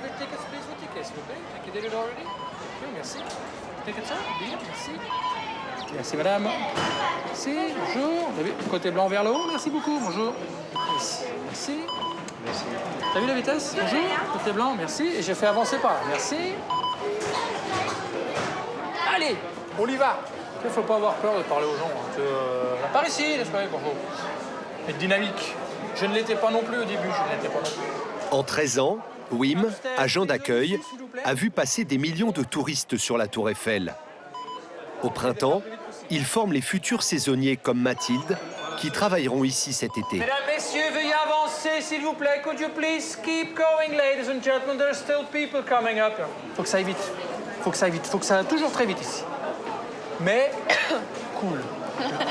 have your tickets, please, vos tickets, s'il vous plaît. You did it already? Oui, merci. Tickets, sir? Bien, merci. Merci, madame. Merci, bonjour. Vous avez côté blanc vers le haut, merci beaucoup, bonjour. Merci. Merci. T'as vu la vitesse? Bonjour. Côté blanc, merci. Et j'ai fait avancer par là, merci. Allez, on y va. Il ne faut pas avoir peur de parler aux gens. Par ici, n'est-ce pas? Bonjour. Être dynamique. Je ne l'étais pas non plus au début, je ne l'étais pas non plus. En 13 ans, Wim, agent d'accueil, a vu passer des millions de touristes sur la Tour Eiffel. Au printemps, il forme les futurs saisonniers comme Mathilde, qui travailleront ici cet été. Mesdames, messieurs, veuillez avancer, s'il vous plaît. Could you please keep going, ladies and gentlemen? There are still people coming up. Faut que ça aille vite. Faut que ça aille vite. Faut que ça aille toujours très vite ici. Mais cool.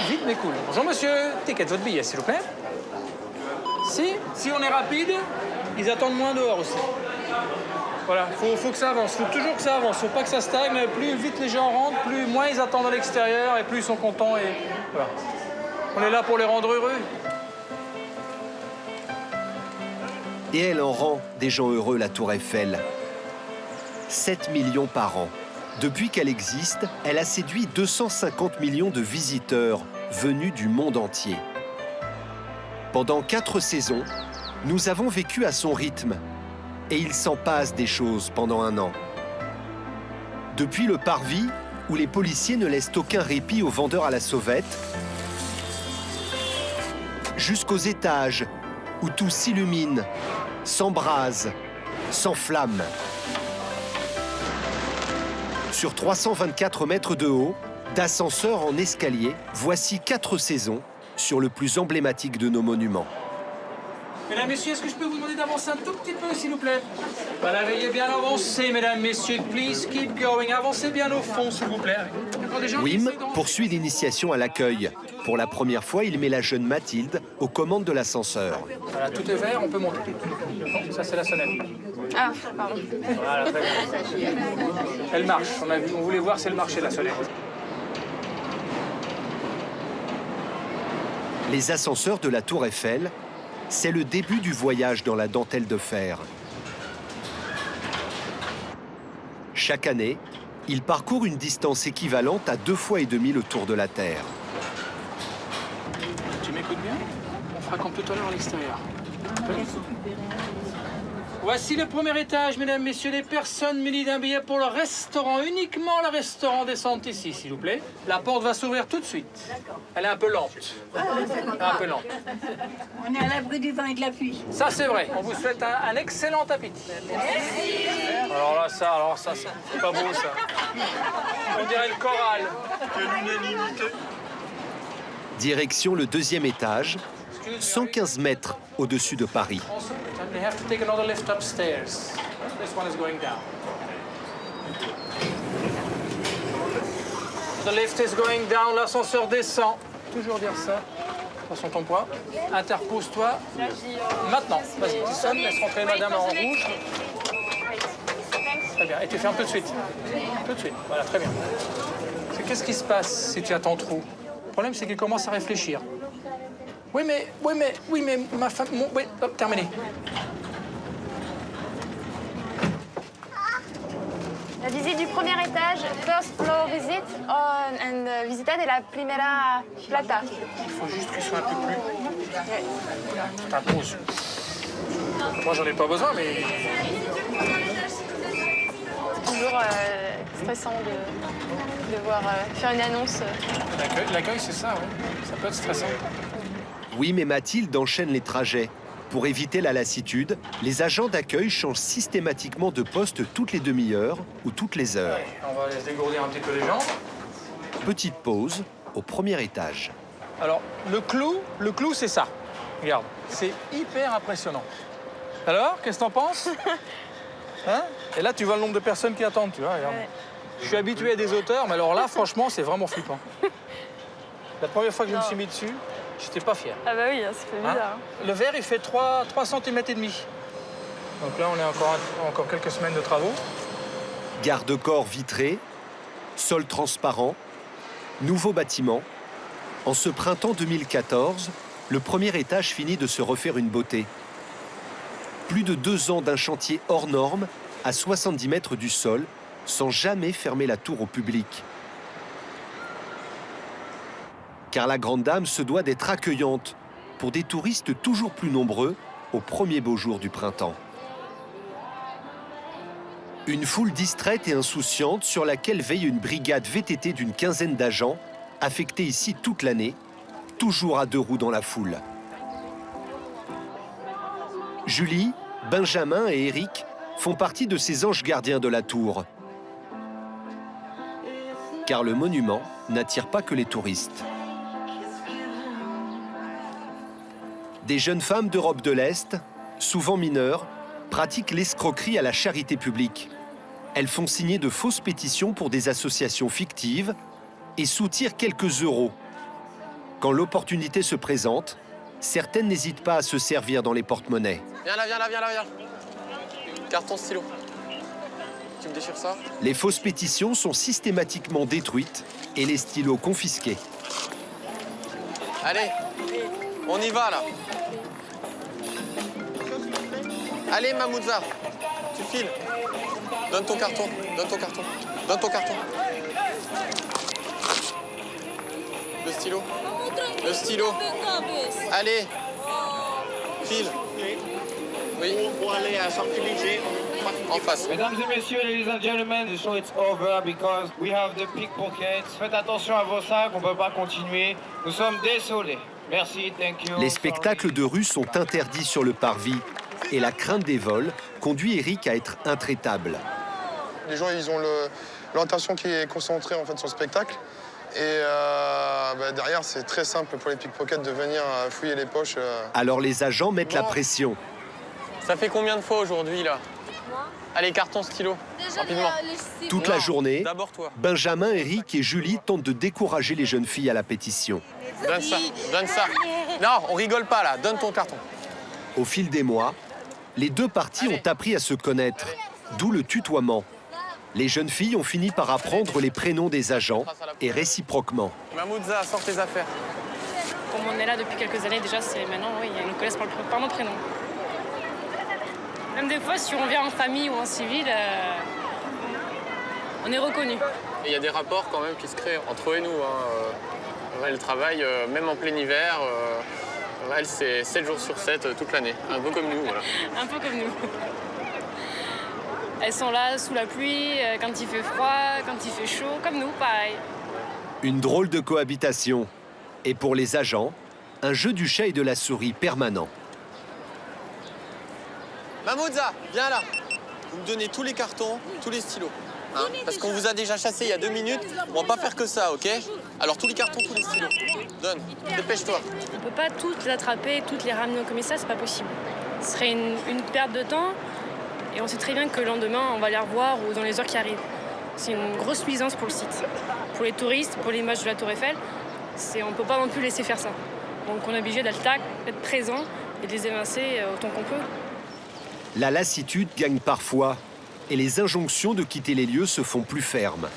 Vite, mais cool. Bonjour, monsieur. Ticket, votre billet, s'il vous plaît. Si on est rapide, ils attendent moins dehors aussi. Voilà, faut que ça avance, faut toujours que ça avance, faut pas que ça stagne. Plus vite les gens rentrent, plus moins ils attendent à l'extérieur et plus ils sont contents. Et voilà. On est là pour les rendre heureux. Et elle en rend des gens heureux, la Tour Eiffel. 7 millions par an. Depuis qu'elle existe, elle a séduit 250 millions de visiteurs venus du monde entier. Pendant 4 saisons, nous avons vécu à son rythme. Et il s'en passe des choses pendant un an. Depuis le parvis, où les policiers ne laissent aucun répit aux vendeurs à la sauvette, jusqu'aux étages, où tout s'illumine, s'embrase, s'enflamme. Sur 324 mètres de haut, d'ascenseur en escalier, voici 4 saisons sur le plus emblématique de nos monuments. Mesdames, messieurs, est-ce que je peux vous demander d'avancer un tout petit peu, s'il vous plaît? Voilà, veuillez bien avancer, mesdames, messieurs. Please keep going. Avancez bien au fond, s'il vous plaît. Wim poursuit l'initiation à l'accueil. Pour la première fois, il met la jeune Mathilde aux commandes de l'ascenseur. Voilà, tout est vert, on peut monter. Ça, c'est la sonnette. Ah, pardon. Voilà, très bien. Elle marche. On voulait voir si elle marchait, la sonnette. Les ascenseurs de la Tour Eiffel, c'est le début du voyage dans la dentelle de fer. Chaque année, il parcourt une distance équivalente à 2,5 fois le tour de la Terre. Tu m'écoutes bien? On fera comme tout à l'heure à l'extérieur. Voici le premier étage, mesdames, messieurs. Les personnes munies d'un billet pour le restaurant. Uniquement le restaurant descendent ici, s'il vous plaît. La porte va s'ouvrir tout de suite. Elle est un peu lente. Un peu lente. On est à l'abri du vent et de la pluie. Ça, c'est vrai. On vous souhaite un excellent appétit. Merci. Alors ça, c'est pas beau, ça. On dirait le choral. Quelle unanimité. Direction le 2e étage, 115 mètres au-dessus de Paris. They have to take another lift upstairs. This one is going down. The lift is going down. L'ascenseur descend. Toujours dire ça. Attention ton poids. Interpose-toi. Maintenant. Vas-y, tu sonnes. Laisse rentrer madame en rouge. Très bien. Et tu fermes tout de suite. Tout de suite. Voilà, très bien. Qu'est-ce qui se passe si tu attends trop? Le problème, c'est qu'il commence à réfléchir. Oui, mais ma femme... Oui, hop, terminé. La visite du premier étage, first floor visit, and visita de la primera plata. Il faut juste qu'il soit un peu plus... T'imposes. Moi, j'en ai pas besoin, mais... C'est toujours stressant de devoir faire une annonce. L'accueil, c'est ça, oui. Ça peut être stressant. Wim et Mathilde enchaînent les trajets. Pour éviter la lassitude, les agents d'accueil changent systématiquement de poste toutes les demi-heures ou toutes les heures. Allez, on va se dégourdir un petit peu les jambes. Petite pause au premier étage. Alors, le clou, c'est ça. Regarde, c'est hyper impressionnant. Alors, qu'est-ce que t'en penses? Hein? Et là, tu vois le nombre de personnes qui attendent, tu vois. Regarde. Ouais. Je suis habitué à des hauteurs, mais alors là, franchement, c'est vraiment flippant. La première fois que je me suis mis dessus, j'étais pas fier. Ah bah oui, ça fait bizarre. Le verre, il fait 3 cm et demi. Donc là, on est encore quelques semaines de travaux. Garde-corps vitré, sol transparent, nouveau bâtiment. En ce printemps 2014, le premier étage finit de se refaire une beauté. Plus de 2 ans d'un chantier hors norme, à 70 mètres du sol, sans jamais fermer la tour au public. Car la Grande Dame se doit d'être accueillante pour des touristes toujours plus nombreux au premier beau jour du printemps. Une foule distraite et insouciante sur laquelle veille une brigade VTT d'une quinzaine d'agents, affectés ici toute l'année, toujours à 2 roues dans la foule. Julie, Benjamin et Eric font partie de ces anges gardiens de la tour. Car le monument n'attire pas que les touristes. Des jeunes femmes d'Europe de l'Est, souvent mineures, pratiquent l'escroquerie à la charité publique. Elles font signer de fausses pétitions pour des associations fictives et soutirent quelques euros. Quand l'opportunité se présente, certaines n'hésitent pas à se servir dans les porte-monnaies. Viens là, viens là, viens là, viens. Carton, stylo. Tu me déchires ça? Les fausses pétitions sont systématiquement détruites et les stylos confisqués. Allez, on y va là. Allez, Mamouza, tu files. Donne ton carton, donne ton carton, donne ton carton. Le stylo. Le stylo. Allez, file. Oui. Pour aller à Champs-Élysées, En face. Mesdames et messieurs, ladies and gentlemen, the show is over because we have the pickpockets. Faites attention à vos sacs, on ne peut pas continuer. Nous sommes désolés. Merci, thank you. Les spectacles de rue sont interdits sur le parvis et la crainte des vols conduit Eric à être intraitable. Les gens, ils ont l'attention qui est concentrée en fait, sur le spectacle. Et derrière, c'est très simple pour les pickpockets de venir fouiller les poches. Alors les agents mettent la pression. Ça fait combien de fois aujourd'hui là? Allez, carton, stylo, rapidement. Toute la journée, D'abord toi. Benjamin, Eric et Julie tentent de décourager les jeunes filles à la pétition. Donne ça, donne ça. Non, on rigole pas là, donne ton carton. Au fil des mois, les 2 parties ont appris à se connaître, d'où le tutoiement. Les jeunes filles ont fini par apprendre les prénoms des agents et réciproquement. Mamouza, sors tes affaires. Comme on est là depuis quelques années, déjà, c'est maintenant, oui, ils nous connaissent par nos prénoms. Même des fois, si on vient en famille ou en civil, on est reconnu. Il y a des rapports quand même qui se créent entre eux et nous. Elle travaille même en plein hiver. Elle, c'est 7 jours sur 7 toute l'année. Un peu comme nous, voilà. Un peu comme nous. Elles sont là sous la pluie, quand il fait froid, quand il fait chaud, comme nous, pareil. Une drôle de cohabitation. Et pour les agents, un jeu du chat et de la souris permanent. Mamouza, viens là. Vous me donnez tous les cartons, tous les stylos. Hein, parce qu'on vous a déjà chassé il y a 2 minutes. On va pas faire que ça, ok? Alors tous les cartons, tous les stylos. Donne, dépêche-toi. On peut pas toutes les attraper, toutes les ramener au commissariat, c'est pas possible. Ce serait une perte de temps. Et on sait très bien que le lendemain, on va les revoir ou dans les heures qui arrivent. C'est une grosse nuisance pour le site. Pour les touristes, pour l'image de la Tour Eiffel, on ne peut pas non plus laisser faire ça. Donc on est obligé d'être présent et de les évincer autant qu'on peut. La lassitude gagne parfois et les injonctions de quitter les lieux se font plus fermes.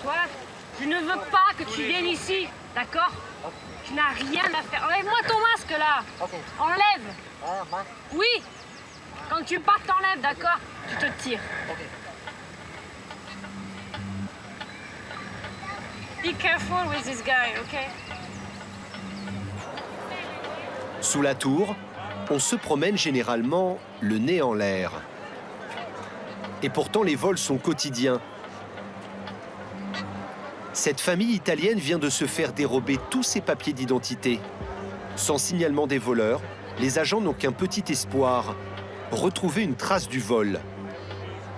Toi, je ne veux pas que tu viennes ici, d'accord? Tu n'as rien à faire. Enlève-moi ton masque là. Enlève. Oui. Quand tu pars, t'enlèves, d'accord? Je te tire. Be careful with this guy, ok? Sous la tour, on se promène généralement le nez en l'air. Et pourtant, les vols sont quotidiens. Cette famille italienne vient de se faire dérober tous ses papiers d'identité. Sans signalement des voleurs, les agents n'ont qu'un petit espoir, retrouver une trace du vol.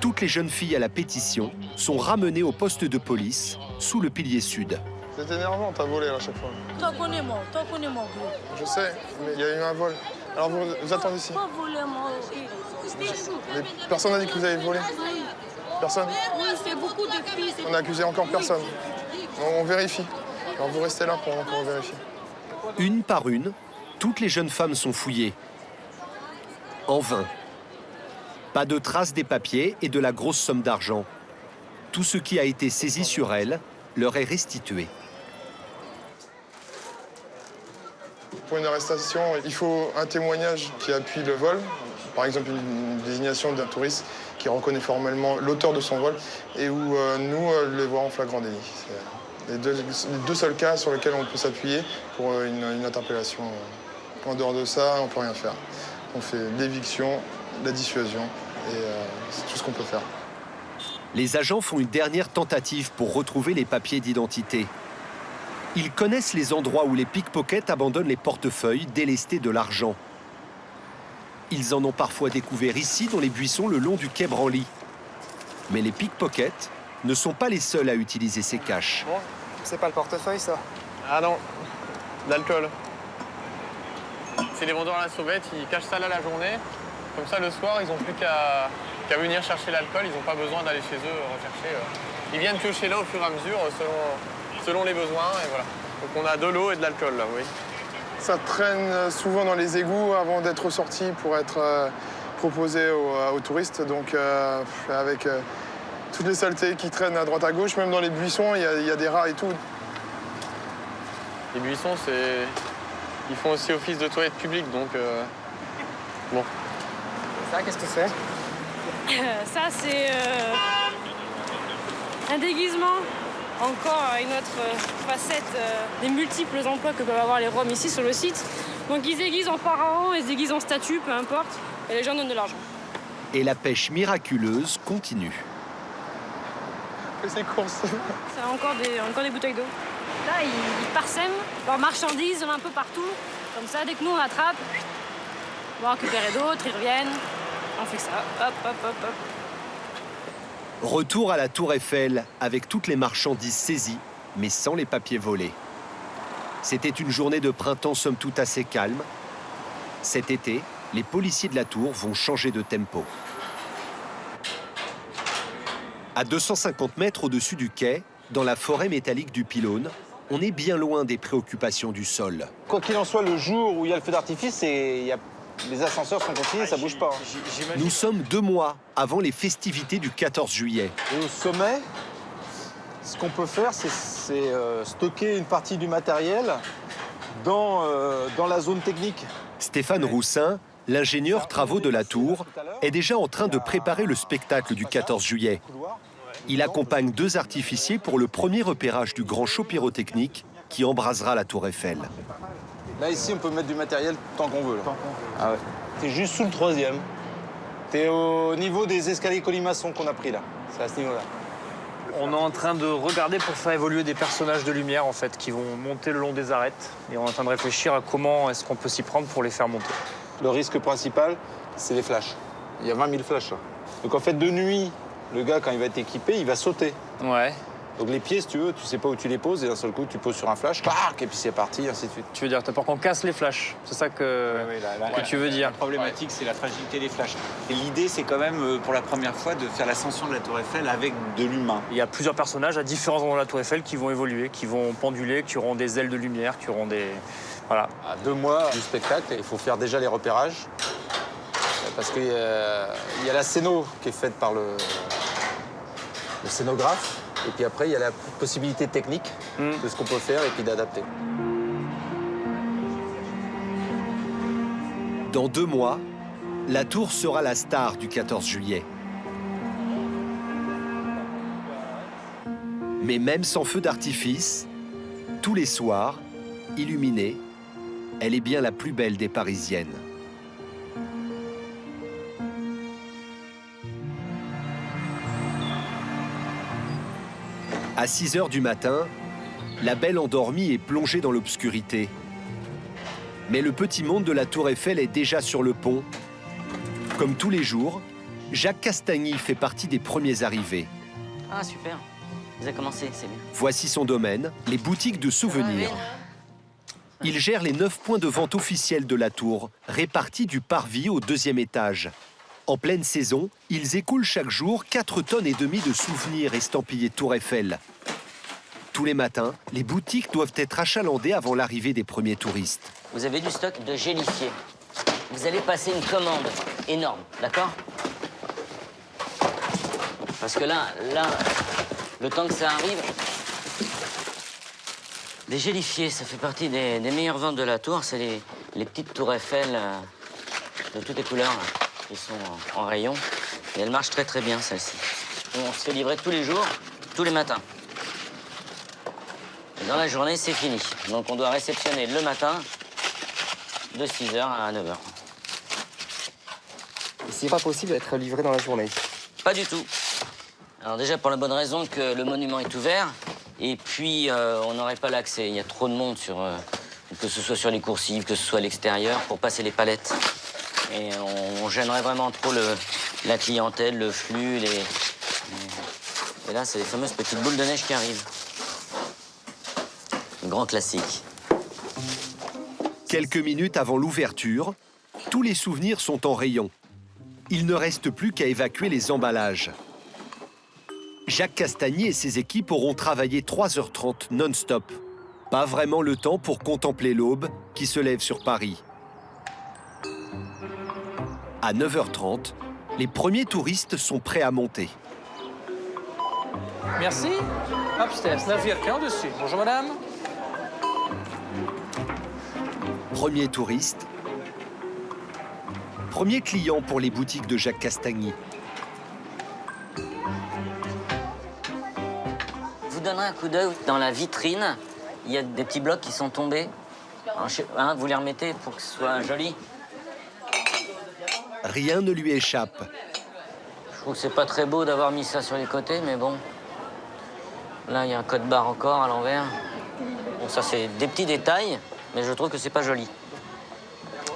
Toutes les jeunes filles à la pétition sont ramenées au poste de police, sous le pilier sud. C'est énervant, t'as volé à chaque fois. Toi connais moi, gros. Je sais, mais il y a eu un vol. Alors vous attendez ici. Pas volé, moi. Mais personne n'a dit que vous avez volé. Personne. Oui, c'est beaucoup de filles. On n'a accusé encore personne. On vérifie. Alors vous restez là pour vérifier. Une par une, toutes les jeunes femmes sont fouillées. En vain. Pas de traces des papiers et de la grosse somme d'argent. Tout ce qui a été saisi sur elles leur est restitué. Pour une arrestation, il faut un témoignage qui appuie le vol. Par exemple, une désignation d'un touriste qui reconnaît formellement l'auteur de son vol et où nous les voir en flagrant délit. C'est les deux seuls cas sur lesquels on peut s'appuyer pour une interpellation. En dehors de ça, on ne peut rien faire. On fait l'éviction, la dissuasion et c'est tout ce qu'on peut faire. Les agents font une dernière tentative pour retrouver les papiers d'identité. Ils connaissent les endroits où les pickpockets abandonnent les portefeuilles délestés de l'argent. Ils en ont parfois découvert ici, dans les buissons, le long du quai Branly. Mais les pickpockets ne sont pas les seuls à utiliser ces caches. Bon, c'est pas le portefeuille, ça? Ah non, l'alcool. C'est les vendeurs à la sauvette, ils cachent ça là la journée. Comme ça, le soir, ils n'ont plus qu'à venir chercher l'alcool. Ils n'ont pas besoin d'aller chez eux rechercher. Ils viennent piocher là au fur et à mesure, selon les besoins. Et voilà. Donc on a de l'eau et de l'alcool là, oui. Ça traîne souvent dans les égouts avant d'être sorti pour être proposé aux touristes. Donc avec toutes les saletés qui traînent à droite à gauche, même dans les buissons, il y a des rats et tout. Les buissons, ils font aussi office de toilette publique, donc bon. Ça, qu'est-ce que c'est? Ça, c'est un déguisement. Encore une autre facette des multiples emplois que peuvent avoir les Roms ici sur le site. Donc ils se déguisent en pharaon, ils se déguisent en statue, peu importe, et les gens donnent de l'argent. Et la pêche miraculeuse continue. C'est course. Ça a encore des bouteilles d'eau. Là, ils parsèment leurs marchandises un peu partout. Comme ça, dès que nous on attrape, on va récupérer d'autres, ils reviennent. On fait que ça, hop, hop, hop, hop. Retour à la Tour Eiffel avec toutes les marchandises saisies, mais sans les papiers volés. C'était une journée de printemps somme toute assez calme. Cet été, les policiers de la Tour vont changer de tempo. À 250 mètres au-dessus du quai, dans la forêt métallique du pylône, on est bien loin des préoccupations du sol. Quoi qu'il en soit, le jour où il y a le feu d'artifice, les ascenseurs sont continus, ça bouge pas. Nous sommes 2 mois avant les festivités du 14 juillet. Et au sommet, ce qu'on peut faire, c'est stocker une partie du matériel dans la zone technique. Stéphane Roussin, l'ingénieur travaux de la Tour, est déjà en train de préparer le spectacle du 14 juillet. Il accompagne 2 artificiers pour le premier repérage du grand show pyrotechnique qui embrasera la Tour Eiffel. Là, ici, on peut mettre du matériel tant qu'on veut. Là. Ah ouais. T'es juste sous le 3e. T'es au niveau des escaliers colimaçons qu'on a pris là. C'est à ce niveau-là. On est en train de regarder pour faire évoluer des personnages de lumière en fait, qui vont monter le long des arêtes. Et on est en train de réfléchir à comment est-ce qu'on peut s'y prendre pour les faire monter. Le risque principal, c'est les flashs. Il y a 20 000 flashs là. Donc en fait, de nuit, le gars, quand il va être équipé, il va sauter. Ouais. Donc les pieds, si tu veux, tu sais pas où tu les poses, et d'un seul coup, tu poses sur un flash, et puis c'est parti, ainsi de suite. Tu veux dire, t'as peur qu'on casse les flashs? C'est ça que tu veux dire? La problématique, c'est la fragilité des flashs. Et l'idée, c'est quand même, pour la première fois, de faire l'ascension de la Tour Eiffel avec de l'humain. Il y a plusieurs personnages à différents endroits de la Tour Eiffel qui vont évoluer, qui vont penduler, qui auront des ailes de lumière, qui auront des... Voilà. À 2 mois du spectacle, il faut faire déjà les repérages. Parce qu'il y a la scéno qui est faite par le scénographe. Et puis après, il y a la possibilité technique de ce qu'on peut faire et puis d'adapter. Dans 2 mois, la Tour sera la star du 14 juillet. Mais même sans feu d'artifice, tous les soirs, illuminée, elle est bien la plus belle des Parisiennes. À 6 h du matin, la belle endormie est plongée dans l'obscurité. Mais le petit monde de la Tour Eiffel est déjà sur le pont. Comme tous les jours, Jacques Castagny fait partie des premiers arrivés. Ah super, vous avez commencé, c'est bien. Voici son domaine, les boutiques de souvenirs. Il gère les 9 points de vente officiels de la Tour, répartis du parvis au 2e étage. En pleine saison, ils écoulent chaque jour 4,5 tonnes de souvenirs estampillés Tour Eiffel. Tous les matins, les boutiques doivent être achalandées avant l'arrivée des premiers touristes. Vous avez du stock de gélifiés. Vous allez passer une commande énorme, d'accord? Parce que là, le temps que ça arrive, Des gélifiés, ça fait partie des meilleures ventes de la tour. C'est les petites tours Eiffel de toutes les couleurs là, qui sont en rayon. Et elles marchent très bien, celles-ci. On se fait livrer tous les jours, tous les matins. Et dans la journée, c'est fini. Donc on doit réceptionner le matin de 6h à 9h. Et c'est pas possible d'être livré dans la journée? Pas du tout. Alors déjà pour la bonne raison que le monument est ouvert. Et puis, on n'aurait pas l'accès. Il y a trop de monde, que ce soit sur les coursives, que ce soit à l'extérieur, pour passer les palettes. Et on gênerait vraiment trop la clientèle, le flux. Et là, c'est les fameuses petites boules de neige qui arrivent. Le grand classique. Quelques minutes avant l'ouverture, tous les souvenirs sont en rayon. Il ne reste plus qu'à évacuer les emballages. Jacques Castagny et ses équipes auront travaillé 3h30 non-stop. Pas vraiment le temps pour contempler l'aube qui se lève sur Paris. À 9h30, les premiers touristes sont prêts à monter. Merci. Upstairs, navire qui est en dessus. Bonjour madame. Premier touriste. Premier client pour les boutiques de Jacques Castagny. Je vous donnerai un coup d'œil dans la vitrine. Il y a des petits blocs qui sont tombés. Alors, vous les remettez pour que ce soit joli. Rien ne lui échappe. Je trouve que c'est pas très beau d'avoir mis ça sur les côtés, mais bon. Là, il y a un code barre encore à l'envers. Bon, ça, c'est des petits détails, mais je trouve que c'est pas joli.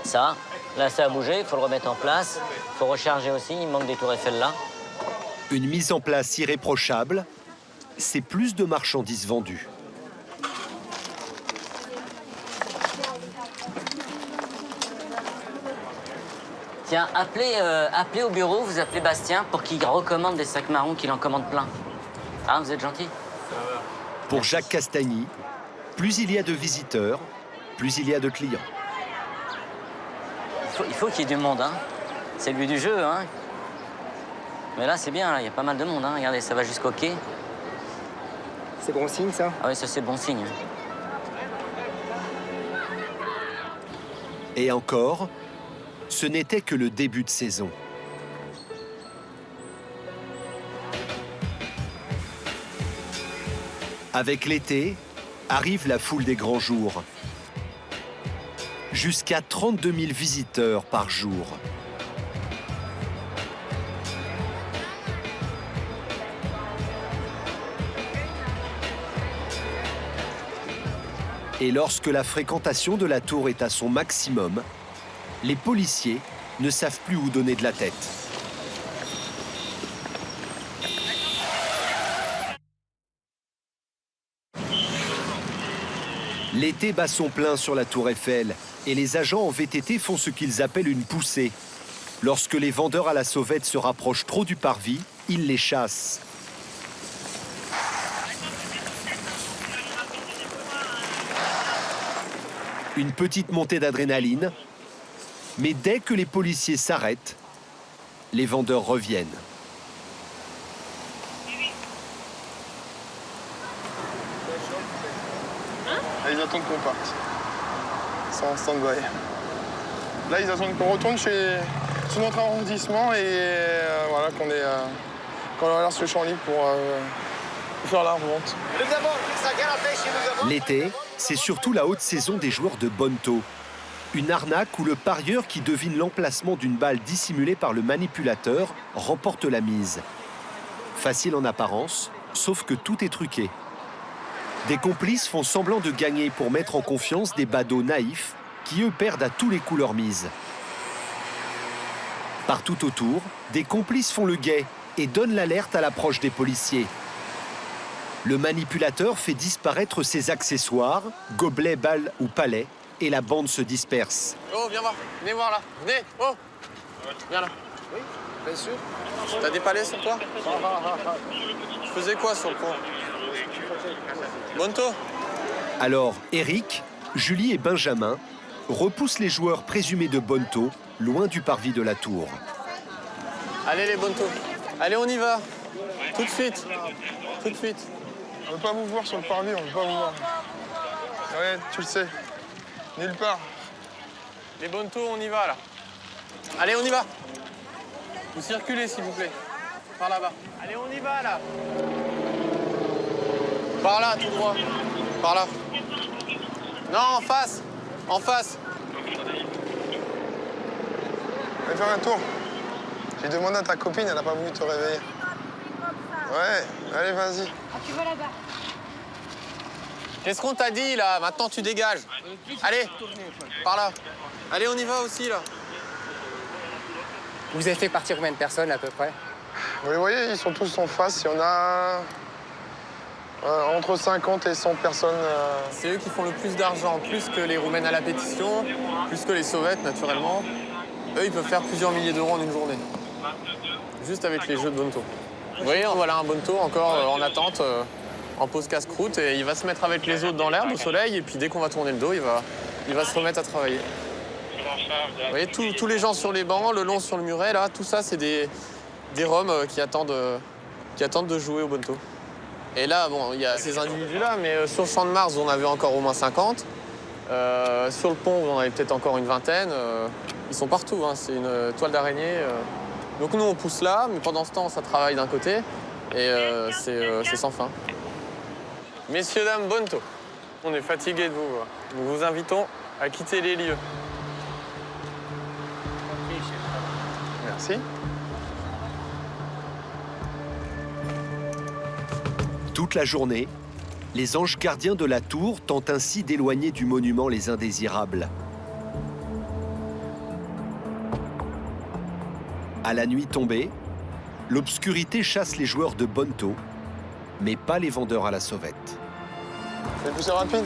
Ça, là, ça a bougé, il faut le remettre en place. Il faut recharger aussi, il manque des tours Eiffel là. Une mise en place irréprochable, c'est plus de marchandises vendues. Tiens, appelez au bureau, vous appelez Bastien pour qu'il recommande des sacs marrons, qu'il en commande plein. Ah, vous êtes gentil. Pour Jacques Castagny, plus il y a de visiteurs, plus il y a de clients. Il faut qu'il y ait du monde, hein. C'est le but du jeu, hein. Mais là, c'est bien, il y a pas mal de monde, hein. Regardez, ça va jusqu'au quai. C'est bon signe, ça? Ah oui, ça, c'est bon signe. Et encore, ce n'était que le début de saison. Avec l'été, arrive la foule des grands jours. Jusqu'à 32 000 visiteurs par jour. Et lorsque la fréquentation de la tour est à son maximum, les policiers ne savent plus où donner de la tête. L'été bat son plein sur la tour Eiffel et les agents en VTT font ce qu'ils appellent une poussée. Lorsque les vendeurs à la sauvette se rapprochent trop du parvis, ils les chassent. Une petite montée d'adrénaline, mais dès que les policiers s'arrêtent, les vendeurs reviennent. Là, ils attendent qu'on parte. C'est en stand-by. Là, ils attendent qu'on retourne sur notre arrondissement et voilà, qu'on leur laisse le champ libre pour faire la revente. L'été, c'est surtout la haute saison des joueurs de Bonto. Une arnaque où le parieur qui devine l'emplacement d'une balle dissimulée par le manipulateur remporte la mise. Facile en apparence, sauf que tout est truqué. Des complices font semblant de gagner pour mettre en confiance des badauds naïfs qui, eux, perdent à tous les coups leur mise. Partout autour, des complices font le guet et donnent l'alerte à l'approche des policiers. Le manipulateur fait disparaître ses accessoires, gobelets, balles ou palets, et la bande se disperse. Oh, viens voir. Venez voir là. Venez. Oh. Viens là. Oui, bien sûr. T'as des palais sur toi? Tu faisais quoi sur le pont? Bonto. Alors, Eric, Julie et Benjamin repoussent les joueurs présumés de Bonto loin du parvis de la tour. Allez les Bonto. Allez, on y va. Tout de suite. Tout de suite. On ne veut pas vous voir sur le parvis, on ne veut pas vous voir. Ouais, tu le sais. Nulle part. Les Bonto, on y va là. Allez, on y va. Vous circulez, s'il vous plaît. Par là-bas. Allez, on y va là. Par là, tout droit. Par là. Non, en face. En face. Allez faire un tour. J'ai demandé à ta copine, elle n'a pas voulu te réveiller. Ouais, allez, vas-y. Tu vas là-bas. Qu'est-ce qu'on t'a dit là? Maintenant, tu dégages. Allez, par là. Allez, on y va aussi là. Vous avez fait partir combien de personnes à peu près? Vous les voyez, ils sont tous en face. Il y en a entre 50 et 100 personnes. C'est eux qui font le plus d'argent, plus que les Roumaines à la pétition, plus que les Soviets, naturellement. Eux, ils peuvent faire plusieurs milliers d'euros en une journée. Juste avec les jeux de Bonto. Vous voyez, voilà un Bonto encore en attente, en pause casse-croûte. Et il va se mettre avec les autres dans l'herbe, au soleil. Et puis dès qu'on va tourner le dos, il va se remettre à travailler. Vous voyez, tous les gens sur les bancs, le long sur le muret, là, tout ça, c'est des Roms qui attendent de jouer au Bonto. Et là, bon, il y a ces individus-là, mais sur le champ de Mars, vous en avez encore au moins 50. Sur le pont, vous en avez peut-être encore une vingtaine. Ils sont partout, hein, c'est une toile d'araignée. Donc nous, on pousse là, mais pendant ce temps, ça travaille d'un côté. Et c'est sans fin. Messieurs, dames, Bonto, on est fatigués de vous voir. Nous vous invitons à quitter les lieux. Merci. Toute la journée, les anges gardiens de la tour tentent ainsi d'éloigner du monument les indésirables. À la nuit tombée, l'obscurité chasse les joueurs de Bonto, mais pas les vendeurs à la sauvette. Fais le pousser rapide.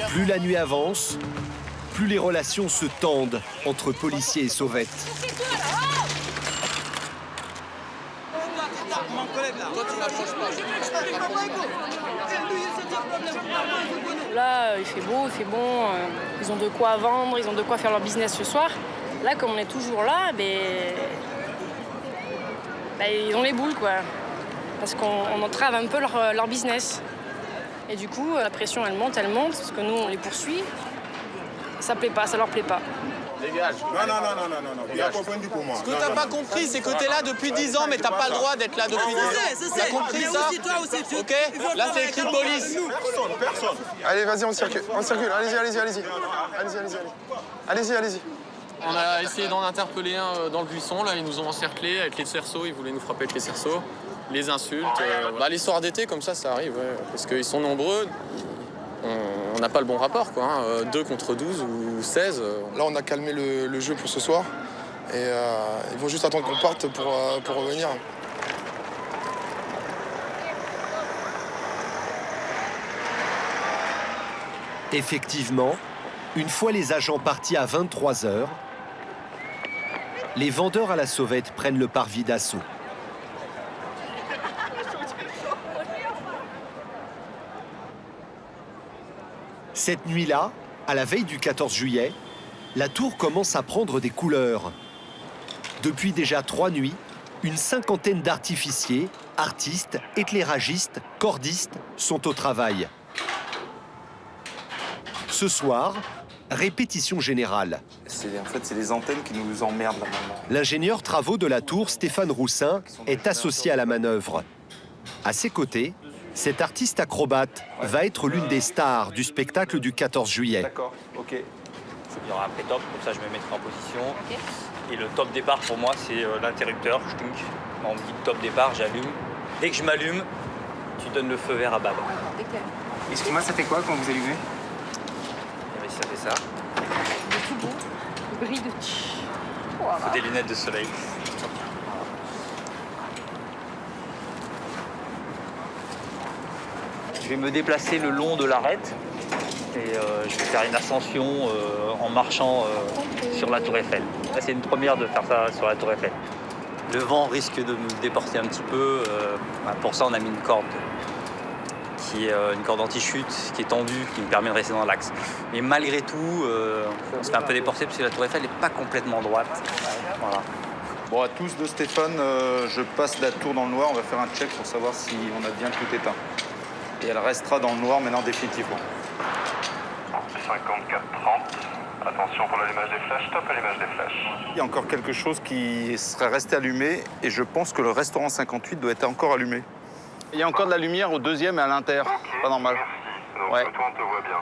Plus la nuit avance, plus les relations se tendent entre policiers et sauvettes. Là, il fait beau, il fait bon, ils ont de quoi vendre, ils ont de quoi faire leur business ce soir. Là, comme on est toujours là, ils ont les boules, quoi. Parce qu'on entrave un peu leur business. Et du coup, la pression, elle monte, parce que nous, on les poursuit. Ça plaît pas, ça leur plaît pas. Dégage. Non, vous avez confondu pour moi. Ce que t'as pas compris, c'est que t'es là depuis 10 ans, mais t'as pas le droit d'être là depuis 10 ans. T'as compris ça? Ok? Là, c'est écrit police. Personne. Allez, vas-y, on circule. Allez-y. Allez-y. On a essayé d'en interpeller un dans le buisson. Là, ils nous ont encerclés avec les cerceaux. Ils voulaient nous frapper avec les cerceaux. Les insultes. Les soirs d'été, comme ça arrive. Ouais, parce qu'ils sont nombreux. On n'a pas le bon rapport, quoi. 2 contre 12 ou 16. Là, on a calmé le jeu pour ce soir. Et ils vont juste attendre qu'on parte pour revenir. Effectivement, une fois les agents partis à 23 h, les vendeurs à la sauvette prennent le parvis d'assaut. Cette nuit-là, à la veille du 14 juillet, la tour commence à prendre des couleurs. Depuis déjà 3 nuits, une cinquantaine d'artificiers, artistes, éclairagistes, cordistes sont au travail. Ce soir, répétition générale. En fait, c'est les antennes qui nous emmerdent là maintenant. L'ingénieur travaux de la tour, Stéphane Roussin, est associé à la manœuvre. À ses côtés, cet artiste acrobate va être l'une des stars du spectacle du 14 juillet. D'accord, ok. Il y aura un pré-top, comme ça je me mettrai en position. Et le top départ pour moi, c'est l'interrupteur. On me dit top départ, j'allume. Dès que je m'allume, tu donnes le feu vert à Bab. Excuse-moi, ça fait quoi quand vous allumez? Ça fait ça. Il est tout beau, il brille de... Faut des lunettes de soleil. Je vais me déplacer le long de l'arête et je vais faire une ascension en marchant sur la Tour Eiffel. Là, c'est une première de faire ça sur la Tour Eiffel. Le vent risque de me déporter un petit peu. Pour ça, on a mis une corde qui est une corde anti-chute, qui est tendue, qui me permet de rester dans l'axe. Mais malgré tout, on se fait un peu déporter parce que la tour Eiffel n'est pas complètement droite. Voilà. Bon, à tous de Stéphane, je passe la tour dans le noir. On va faire un check pour savoir si on a bien tout éteint. Et elle restera dans le noir maintenant définitivement. 54-30. Attention pour l'allumage des flashs. Stop allumage des flashs. Il y a encore quelque chose qui serait resté allumé et je pense que le restaurant 58 doit être encore allumé. Il y a encore de la lumière au deuxième et à l'inter. Okay, pas normal. Merci. Donc, ouais. toi, on te voit bien.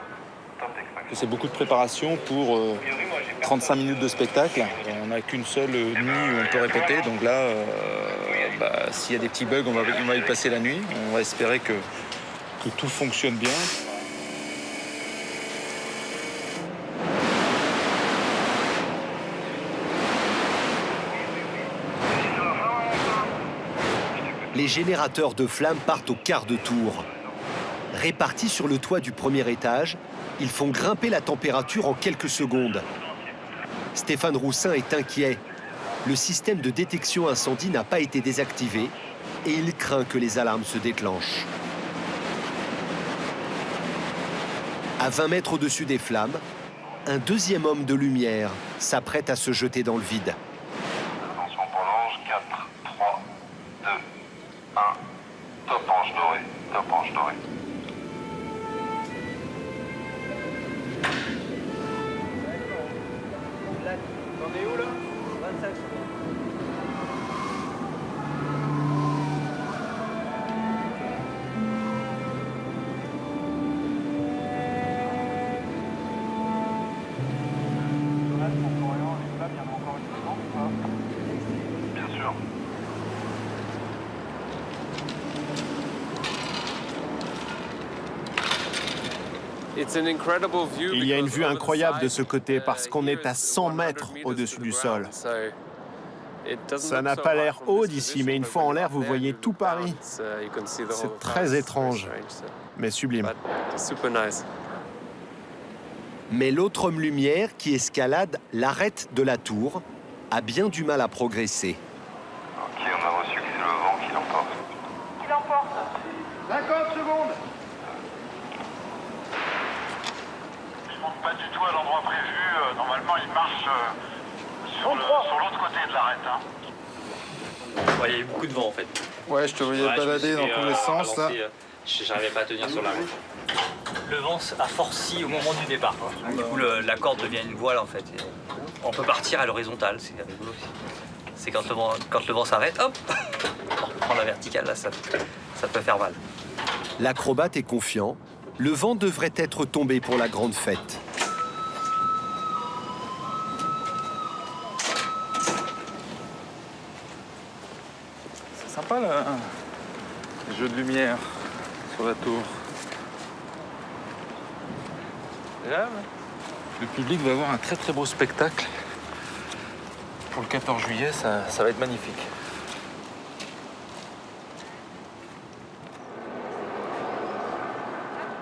C'est beaucoup de préparation pour 35 minutes de spectacle. On n'a qu'une seule nuit où on peut répéter. Donc là, s'il y a des petits bugs, on va y passer la nuit. On va espérer que tout fonctionne bien. Les générateurs de flammes partent au quart de tour. Répartis sur le toit du premier étage, ils font grimper la température en quelques secondes. Stéphane Roussin est inquiet. Le système de détection incendie n'a pas été désactivé et il craint que les alarmes se déclenchent. À 20 mètres au-dessus des flammes, un deuxième homme de lumière s'apprête à se jeter dans le vide. Attention pour l'ange. 4, 3, 2, 1. Top ange doré. Top ange doré. T'en es où là 25 secondes. Bien sûr. Il y a une vue incroyable de ce côté parce qu'on est à 100 mètres au-dessus du sol. Ça n'a pas l'air haut d'ici, mais une fois en l'air, vous voyez tout Paris. C'est très étrange, mais sublime. Mais l'autre homme lumière qui escalade l'arête de la tour a bien du mal à progresser. Ok, on a reçu que c'est le vent qui l'emporte. Qui l'emporte 50 secondes. Je monte pas du tout à l'endroit prévu. Normalement, il marche sur l'autre côté de l'arête. Hein. Ouais, il y a eu beaucoup de vent en fait. Ouais, je te voyais balader dans tous les sens là. J'arrivais pas à tenir sur l'arête. Le vent a forci au moment du départ. Du coup, la corde devient une voile en fait. Et on peut partir à l'horizontale, c'est rigolo aussi. C'est quand le vent s'arrête, hop, on reprend la verticale, là ça peut faire mal. L'acrobate est confiant. Le vent devrait être tombé pour la grande fête. C'est sympa là, les jeux de lumière sur la tour. Là, le public va avoir un très très beau spectacle. Pour le 14 juillet, ça va être magnifique.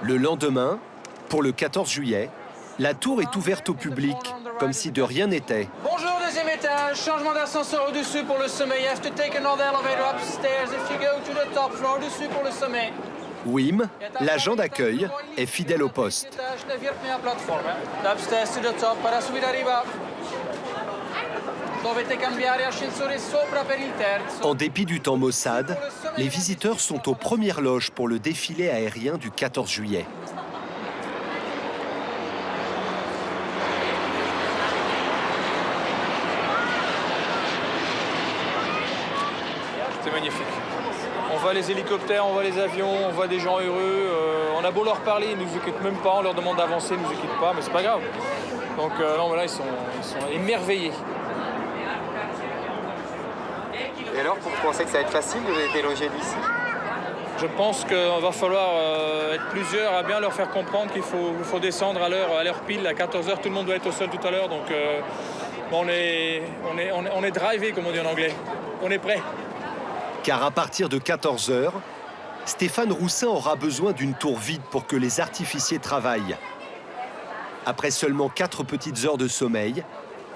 Le lendemain, pour le 14 juillet, la tour est ouverte au public, comme si de rien n'était. Bonjour, deuxième étage. Changement d'ascenseur au-dessus pour le sommet. You have to take another elevator upstairs if you go to the top floor. Au-dessus pour le sommet. Wim, l'agent d'accueil, est fidèle au poste. Upstairs to the top, para subire arriba. Dovete cambiare ascensore sopra per il terzo. En dépit du temps maussade, les visiteurs sont aux premières loges pour le défilé aérien du 14 juillet. C'est magnifique. On voit les hélicoptères, on voit les avions, on voit des gens heureux. On a beau leur parler, ils ne nous écoutent même pas. On leur demande d'avancer, ils ne nous écoutent pas, mais c'est pas grave. Donc non, là, ils sont émerveillés. Et alors, vous pensez que ça va être facile de déloger d'ici? Je pense qu'il va falloir être plusieurs à bien leur faire comprendre qu'il faut descendre à l'heure pile, à 14h. Tout le monde doit être au sol tout à l'heure. Donc on est drivé, comme on dit en anglais. On est prêt. Car à partir de 14h, Stéphane Roussin aura besoin d'une tour vide pour que les artificiers travaillent. Après seulement 4 petites heures de sommeil,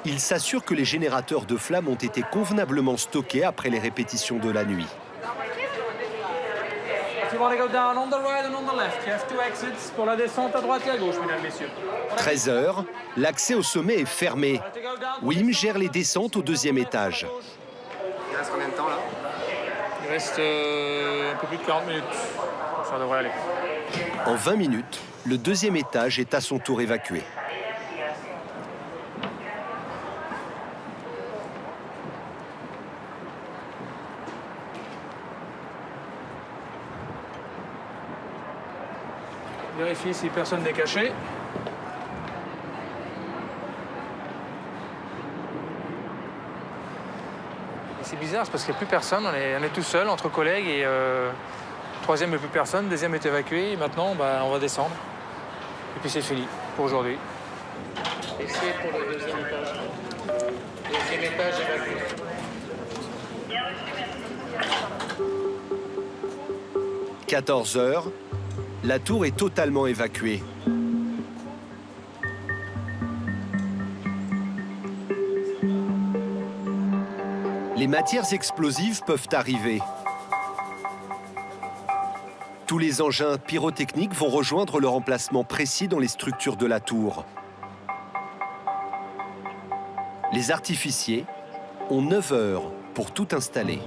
il s'assure que les générateurs de flammes ont été convenablement stockés après les répétitions de la nuit. you want to go down on the right and on the left, you have two exits pour la descente à droite et à gauche, mesdames, messieurs. 13 heures, l'accès au sommet est fermé. Wim gère les descentes au 2e étage. Il reste combien de temps là? Il reste un peu plus de 40 minutes. Ça devrait aller. En 20 minutes, le 2e étage est à son tour évacué. Vérifier si personne n'est caché. C'est bizarre, c'est parce qu'il n'y a plus personne, on est tout seul entre collègues et 3e, il n'y a plus personne, 2e est évacué et maintenant on va descendre. Et puis c'est fini pour aujourd'hui. Et c'est pour le 2e étage. 2e étage évacué. « 14 heures, la tour est totalement évacuée. Les matières explosives peuvent arriver. Tous les engins pyrotechniques vont rejoindre leur emplacement précis dans les structures de la tour. Les artificiers ont 9 heures pour tout installer.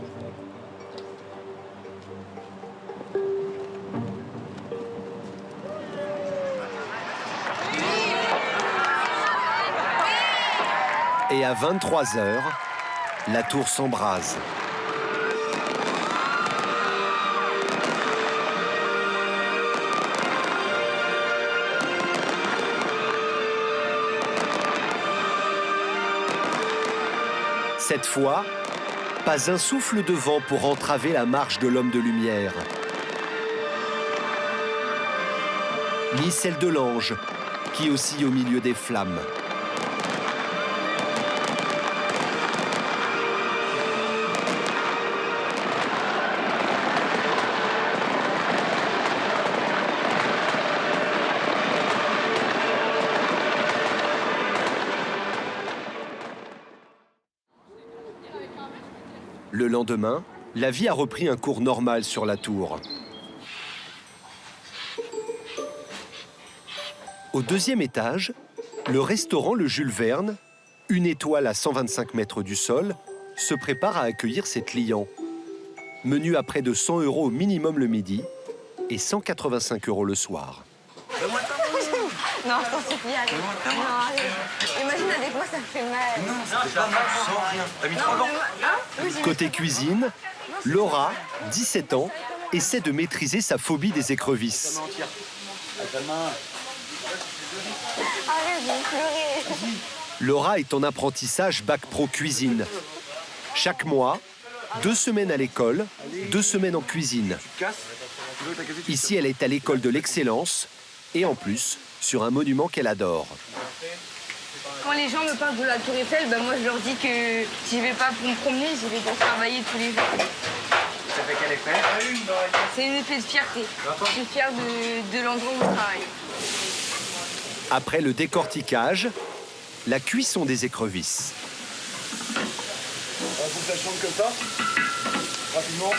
Et à 23 heures, la tour s'embrase. Cette fois, pas un souffle de vent pour entraver la marche de l'homme de lumière. Ni celle de l'ange, qui oscille au milieu des flammes. Le lendemain, la vie a repris un cours normal sur la tour. Au 2e étage, le restaurant Le Jules Verne, une étoile à 125 mètres du sol, se prépare à accueillir ses clients. Menu à près de 100 € au minimum le midi et 185 € le soir. Non, je t'en supplie, allez. Non, allez. Imagine avec moi, ça me fait mal. Non, ça fait pas mal, sans rien. T'as mis 3 ans. Côté cuisine, Laura, 17 ans, essaie de maîtriser sa phobie des écrevisses. Arrête, je vais pleurer. Laura est en apprentissage Bac Pro Cuisine. Chaque mois, 2 semaines à l'école, 2 semaines en cuisine. Ici, elle est à l'école de l'excellence et en plus, sur un monument qu'elle adore. Quand les gens me parlent de la Tour Eiffel, ben moi je leur dis que j'y vais pas pour me promener, j'y vais pour travailler tous les jours. Ça fait quel effet? C'est un effet de fierté. Je suis fière de l'endroit où je travaille. Après le décortiquage, la cuisson des écrevisses. On coupe la chambre comme ça, rapidement.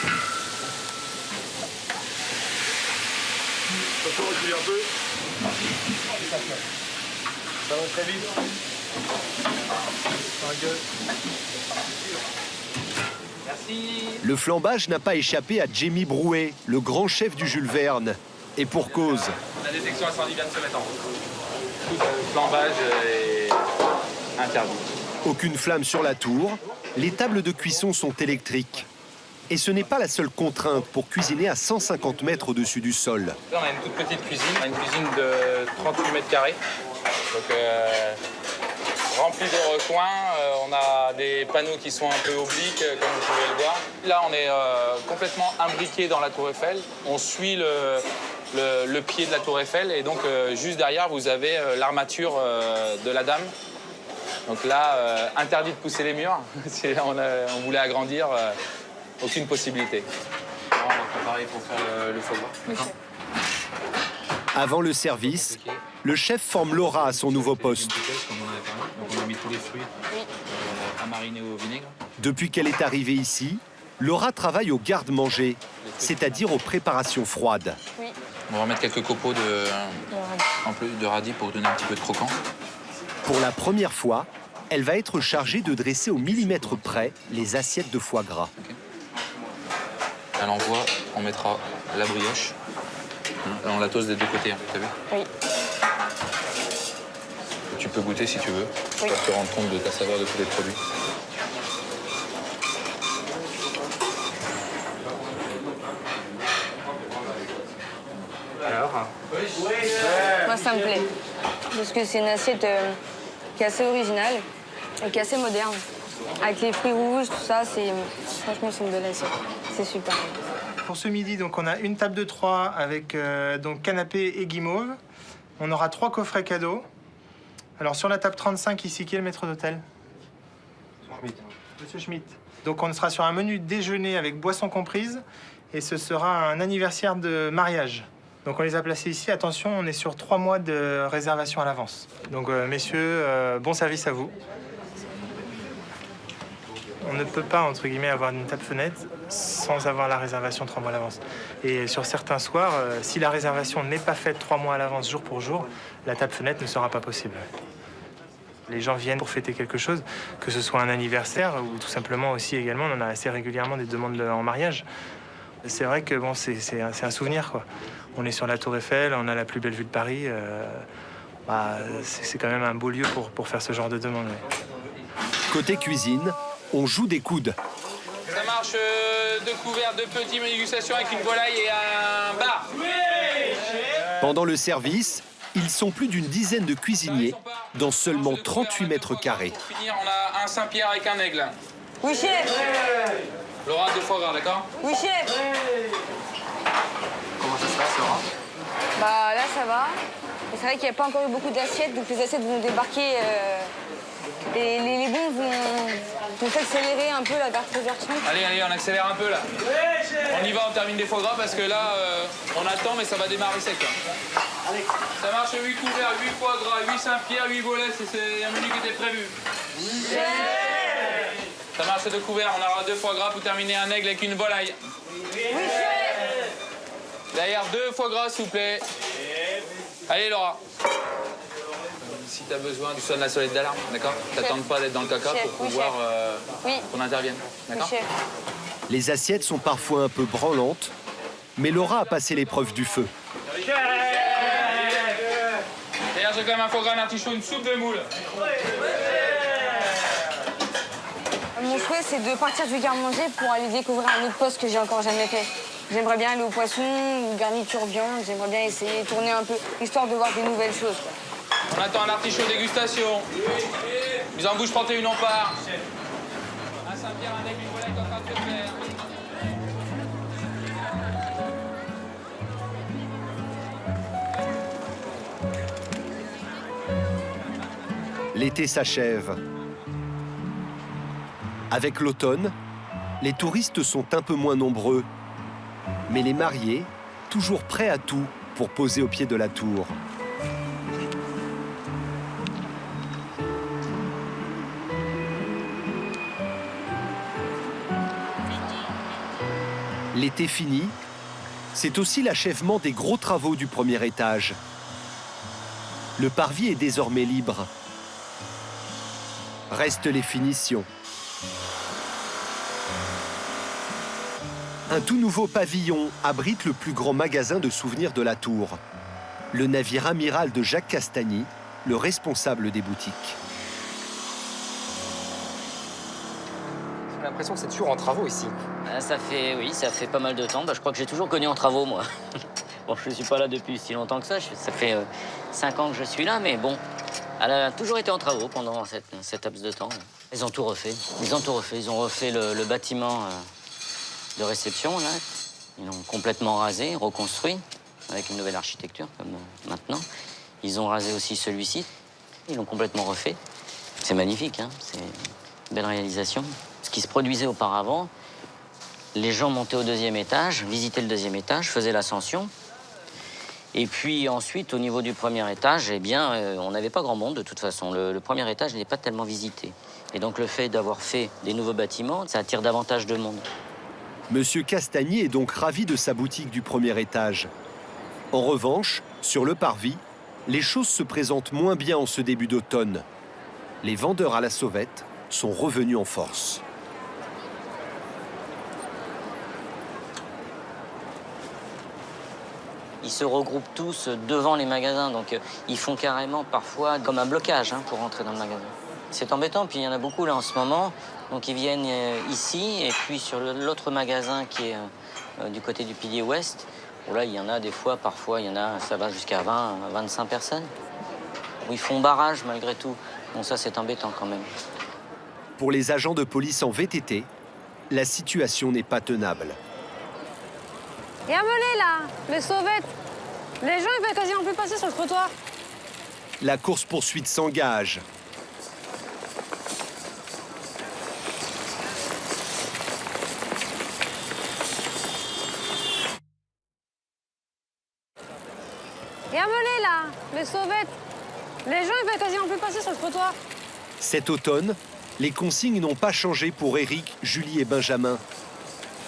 Attention, reculer un peu. Ça va très vite. Merci. Le flambage n'a pas échappé à Jamie Brouet, le grand chef du Jules Verne. Et pour cause. La détection incendie vient de se mettre en route. Tout flambage est interdit. Aucune flamme sur la tour, les tables de cuisson sont électriques. Et ce n'est pas la seule contrainte pour cuisiner à 150 mètres au-dessus du sol. Là, on a une toute petite cuisine, on a une cuisine de 38 mètres carrés. Donc, remplie de recoins, on a des panneaux qui sont un peu obliques, comme vous pouvez le voir. Là, on est complètement imbriqué dans la Tour Eiffel. On suit le pied de la Tour Eiffel et donc juste derrière, vous avez l'armature de la dame. Donc là, interdit de pousser les murs. On voulait agrandir. Aucune possibilité. On va préparer pour faire le foie gras. Avant le service, le chef forme Laura à son nouveau poste. Donc on a mis tous les fruits à mariner au vinaigre. Depuis qu'elle est arrivée ici, Laura travaille au garde-manger. c'est-à-dire aux préparations froides. Oui. On va mettre quelques copeaux de radis pour donner un petit peu de croquant. Pour la première fois, elle va être chargée de dresser au millimètre près les assiettes de foie gras. À l'envoi, on mettra la brioche. On la toast des deux côtés, hein, t'as vu? Oui. Tu peux goûter si tu veux. Oui. Pour te rendre compte de ta saveur de tous les produits. Alors? Moi, ça me plaît. Parce que c'est une assiette qui est assez originale et qui est assez moderne. Avec les fruits rouges, tout ça, franchement, c'est une belle assiette. C'est super. Pour ce midi, donc, on a une table de 3 avec donc canapé et guimauve. On aura 3 coffrets cadeaux. Alors, sur la table 35, ici, qui est le maître d'hôtel? Monsieur Schmitt. Donc, on sera sur un menu déjeuner avec boissons comprises. Et ce sera un anniversaire de mariage. Donc, on les a placés ici. Attention, on est sur 3 mois de réservation à l'avance. Donc, messieurs, bon service à vous. On ne peut pas, entre guillemets, avoir une table-fenêtre sans avoir la réservation 3 mois à l'avance. Et sur certains soirs, si la réservation n'est pas faite 3 mois à l'avance, jour pour jour, la table-fenêtre ne sera pas possible. Les gens viennent pour fêter quelque chose, que ce soit un anniversaire ou tout simplement aussi également, on en a assez régulièrement des demandes en mariage. C'est vrai que bon, c'est un souvenir, quoi. On est sur la Tour Eiffel, on a la plus belle vue de Paris. C'est quand même un beau lieu pour faire ce genre de demande. Ouais. Côté cuisine, on joue des coudes. Ça marche de couverts, de petits menus dégustation avec une volaille et un bar. Pendant le service, ils sont plus d'une dizaine de cuisiniers dans seulement 38 mètres carrés. Pour finir, on a un Saint-Pierre avec un aigle. Oui, chef. Laura, 2 foie gras, d'accord? Oui, chef. Comment ça se passe, Laura? Bah là, ça va. Mais c'est vrai qu'il n'y a pas encore eu beaucoup d'assiettes, donc les assiettes vont débarquer. Et les bons vont s'accélérer un peu là, vers 13h30. Allez, on accélère un peu là. On y va, on termine des foie gras parce que là, on attend, mais ça va démarrer sec. Là. Ça marche 8 couverts, 8 foie gras, 8 Saint-Pierre, 8 volets, c'est un menu qui était prévu. Ça marche 2 couverts, on aura 2 foie gras pour terminer un aigle avec une volaille. Derrière 2 foie gras, s'il vous plaît. Allez, Laura. Si tu as besoin, tu sonnes la sonnette d'alarme, d'accord? T'attends pas d'être dans le caca pour pouvoir qu'on intervienne, d'accord? Les assiettes sont parfois un peu branlantes, mais Laura a passé l'épreuve du feu. Derrière, j'ai quand même un foie gras, un artichaut, une soupe de moule. Mon souhait, c'est de partir du garde-manger pour aller découvrir un autre poste que j'ai encore jamais fait. J'aimerais bien aller au poisson, ou garniture viande, j'aimerais bien essayer de tourner un peu, histoire de voir des nouvelles choses, quoi. On attend un artichaut dégustation. Mise en bouche 31, on part. Un Saint-Pierre, un aigle, une volaille en train de se faire. L'été s'achève. Avec l'automne, les touristes sont un peu moins nombreux. Mais les mariés, toujours prêts à tout pour poser au pied de la tour. L'été fini, c'est aussi l'achèvement des gros travaux du premier étage. Le parvis est désormais libre. Restent les finitions. Un tout nouveau pavillon abrite le plus grand magasin de souvenirs de la tour. Le navire amiral de Jacques Castagny, le responsable des boutiques. J'ai l'impression que c'est toujours en travaux ici. Ça fait pas mal de temps. Je crois que j'ai toujours connu en travaux, moi. Bon, je ne suis pas là depuis si longtemps que ça. Ça fait 5 ans que je suis là, mais bon, elle a toujours été en travaux pendant cette laps de temps. Ils ont tout refait. Ils ont refait le bâtiment de réception, là. Ils l'ont complètement rasé, reconstruit, avec une nouvelle architecture, comme maintenant. Ils ont rasé aussi celui-ci. Ils l'ont complètement refait. C'est magnifique, hein. C'est une belle réalisation. Ce qui se produisait auparavant, les gens montaient au 2e étage, visitaient le 2e étage, faisaient l'ascension. Et puis ensuite, au niveau du 1er étage, eh bien, on n'avait pas grand monde de toute façon. Le 1er étage n'est pas tellement visité. Et donc le fait d'avoir fait des nouveaux bâtiments, ça attire davantage de monde. Monsieur Castagnier est donc ravi de sa boutique du premier étage. En revanche, sur le parvis, les choses se présentent moins bien en ce début d'automne. Les vendeurs à la sauvette sont revenus en force. Ils se regroupent tous devant les magasins, donc ils font carrément parfois comme un blocage pour rentrer dans le magasin. C'est embêtant, puis il y en a beaucoup là en ce moment, donc ils viennent ici, et puis sur l'autre magasin qui est du côté du pilier ouest, où là il y en a des fois, parfois il y en a, ça va jusqu'à 20, 25 personnes, où ils font barrage malgré tout. Bon, ça c'est embêtant quand même. Pour les agents de police en VTT, la situation n'est pas tenable. Et amenez là, les sauvettes. Les gens ils peuvent quasiment plus passer sur le trottoir. La course-poursuite s'engage. Et amenez là, les sauvettes. Les gens ils peuvent quasiment plus passer sur le trottoir. Cet automne, les consignes n'ont pas changé pour Eric, Julie et Benjamin.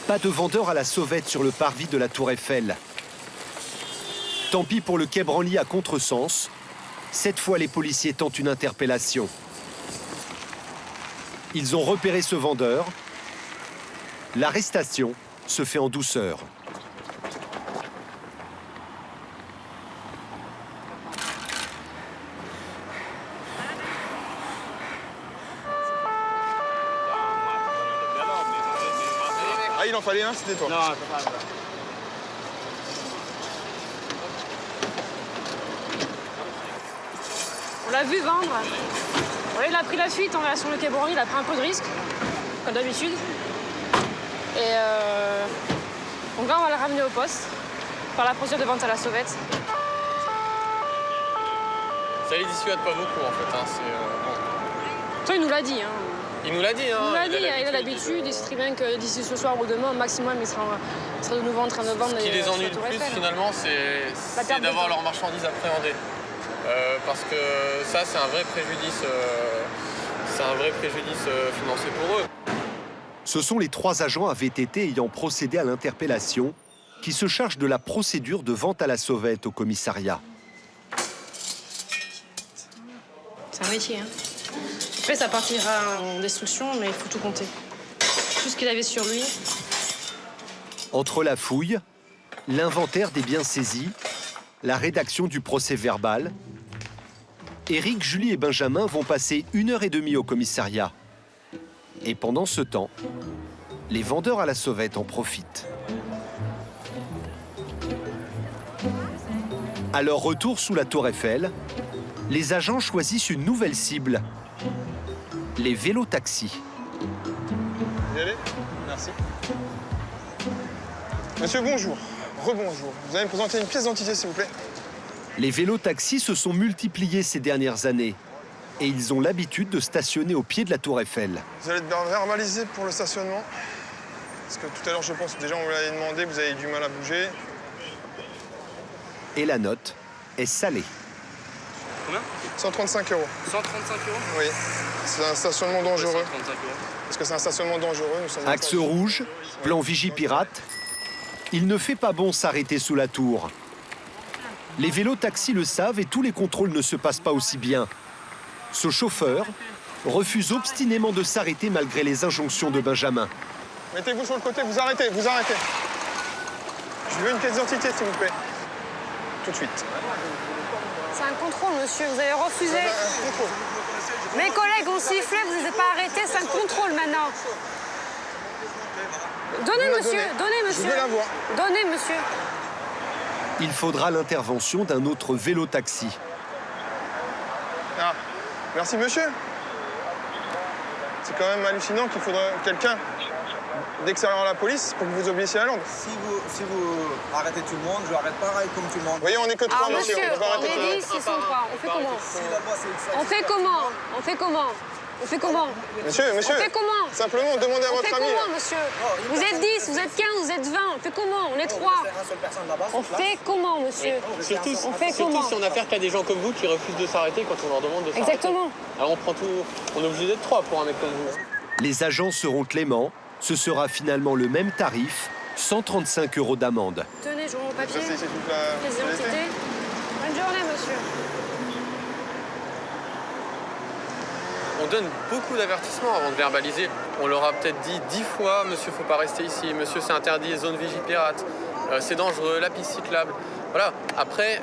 Pas de vendeurs à la sauvette sur le parvis de la Tour Eiffel. Tant pis pour le quai Branly à contresens. Cette fois, les policiers tentent une interpellation. Ils ont repéré ce vendeur. L'arrestation se fait en douceur. Ah, il en fallait un, c'était toi. Non, On l'a vu vendre. Ouais, il a pris la fuite en sur le quai Branly, il a pris un peu de risque, comme d'habitude. Et donc là, on va le ramener au poste, par la procédure de vente à la sauvette. Ça les dissuade pas beaucoup en fait. Toi, il nous l'a dit. Il nous l'a dit. Il nous l'a dit, il a l'habitude, il sait très bien que d'ici ce soir ou demain, au maximum, il sera de nouveau en train de vendre. Ce qui les ennuie le plus finalement, c'est d'avoir leurs marchandises appréhendées. Parce que ça, c'est un vrai préjudice, financier pour eux. Ce sont les 3 agents à VTT ayant procédé à l'interpellation qui se chargent de la procédure de vente à la sauvette au commissariat. C'est un métier. Après, ça partira en destruction, mais il faut tout compter. Tout ce qu'il avait sur lui. Entre la fouille, l'inventaire des biens saisis, la rédaction du procès-verbal, Eric, Julie et Benjamin vont passer 1h30 au commissariat. Et pendant ce temps, les vendeurs à la sauvette en profitent. À leur retour sous la Tour Eiffel, les agents choisissent une nouvelle cible, les vélos-taxis. Vous y allez ? Merci. Monsieur, bonjour. Rebonjour. Vous allez me présenter une pièce d'identité, s'il vous plaît. Les vélos-taxis se sont multipliés ces dernières années et ils ont l'habitude de stationner au pied de la Tour Eiffel. Vous allez être verbalisé pour le stationnement. Parce que tout à l'heure, je pense, déjà, on vous l'avait demandé, vous avez du mal à bouger. Et la note est salée. Combien ? 135 €. 135 €? Oui. C'est un stationnement dangereux. 135 €. Parce que c'est un stationnement dangereux. Nous sommes Axe rouge, plan Vigipirate. Il ne fait pas bon s'arrêter sous la tour. Les vélos-taxis le savent et tous les contrôles ne se passent pas aussi bien. Ce chauffeur refuse obstinément de s'arrêter malgré les injonctions de Benjamin. Mettez-vous sur le côté, vous arrêtez, vous arrêtez. Je veux une pièce d'identité, s'il vous plaît. Tout de suite. C'est un contrôle, monsieur, vous avez refusé. Mes collègues ont sifflé, vous n'êtes pas arrêté, c'est un contrôle maintenant. Donnez, monsieur, donnez, monsieur. Je veux la voir. Donnez, monsieur. Il faudra l'intervention d'un autre vélo-taxi. Ah, merci, monsieur. C'est quand même hallucinant qu'il faudrait quelqu'un d'extérieur à la police pour que vous obéissiez à l'ordre. Si vous arrêtez tout le monde, je arrête pareil comme tout le monde. Vous voyez, on n'est que 3, Ah, monsieur, on est 10, ils sont pas. On fait comment? On fait comment? On fait comment? On fait comment? Monsieur, On fait comment? Simplement, demandez à votre ami. On fait comment, monsieur? Vous êtes 10, vous êtes 15, vous êtes 20. On fait comment? On est 3. On fait comment, monsieur? Surtout on fait comment? si on a affaire qu'à des gens comme vous qui refusent de s'arrêter quand on leur demande de s'arrêter. Exactement. Alors on est obligé d'être 3 pour un mec comme vous. Les agents seront cléments Ce sera finalement le même tarif, 135 € d'amende. Tenez, je rends mon papier. Ça, c'est toute la- Les identités. Bonne journée, monsieur. On donne beaucoup d'avertissements avant de verbaliser. On leur a peut-être dit 10 fois « Monsieur, faut pas rester ici. Monsieur, c'est interdit, zone vigipirate. C'est dangereux, la piste cyclable. » Voilà. Après,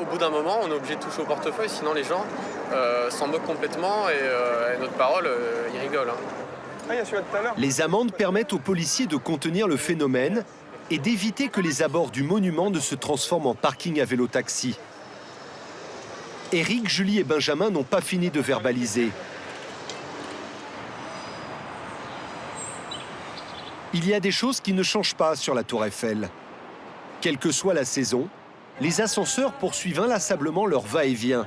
au bout d'un moment, on est obligé de toucher au portefeuille, sinon les gens s'en moquent complètement et notre parole, ils rigolent. Hein. Ah, il y a celui-là tout à l'heure. Les amendes permettent aux policiers de contenir le phénomène et d'éviter que les abords du monument ne se transforment en parking à vélo-taxi. Eric, Julie et Benjamin n'ont pas fini de verbaliser. Il y a des choses qui ne changent pas sur la Tour Eiffel. Quelle que soit la saison, les ascenseurs poursuivent inlassablement leur va-et-vient.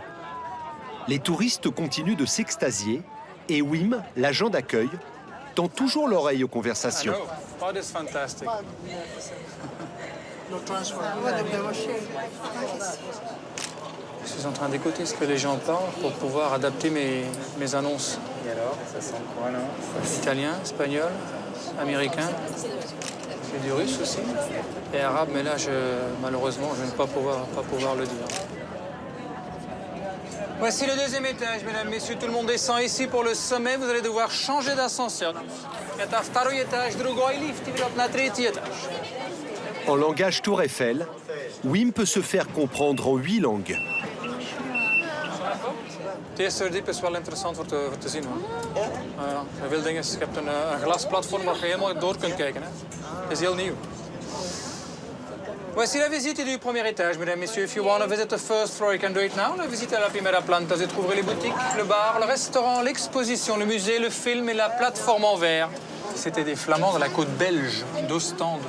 Les touristes continuent de s'extasier et Wim, l'agent d'accueil, tend toujours l'oreille aux conversations. Oh, this is fantastic. Je suis en train d'écouter ce que les gens parlent pour pouvoir adapter mes annonces. Et alors, ça sent quoi, non? Italien, espagnol, américain, j'ai du russe aussi, et arabe, mais là, malheureusement, je ne vais pas pouvoir le dire. Voici le deuxième étage, mesdames, messieurs. Tout le monde descend ici pour le sommet. Vous allez devoir changer d'ascenseur. En langage Tour Eiffel, Wim peut se faire comprendre en 8 langues. Het eerste diep is wel interessant voor te zien, hoor. Veel dingen. Je hebt een glasplatform waar je helemaal door kunt kijken. Hè. Het is heel nieuw. Voici la visite du premier étage, mesdames, messieurs. If you want to visit the first floor, you can do it now. La visite à la primera planta. Vous trouverez les boutiques, le bar, le restaurant, l'exposition, le musée, le film et la plateforme en verre. C'était des Flamands de la côte belge, d'Ostende.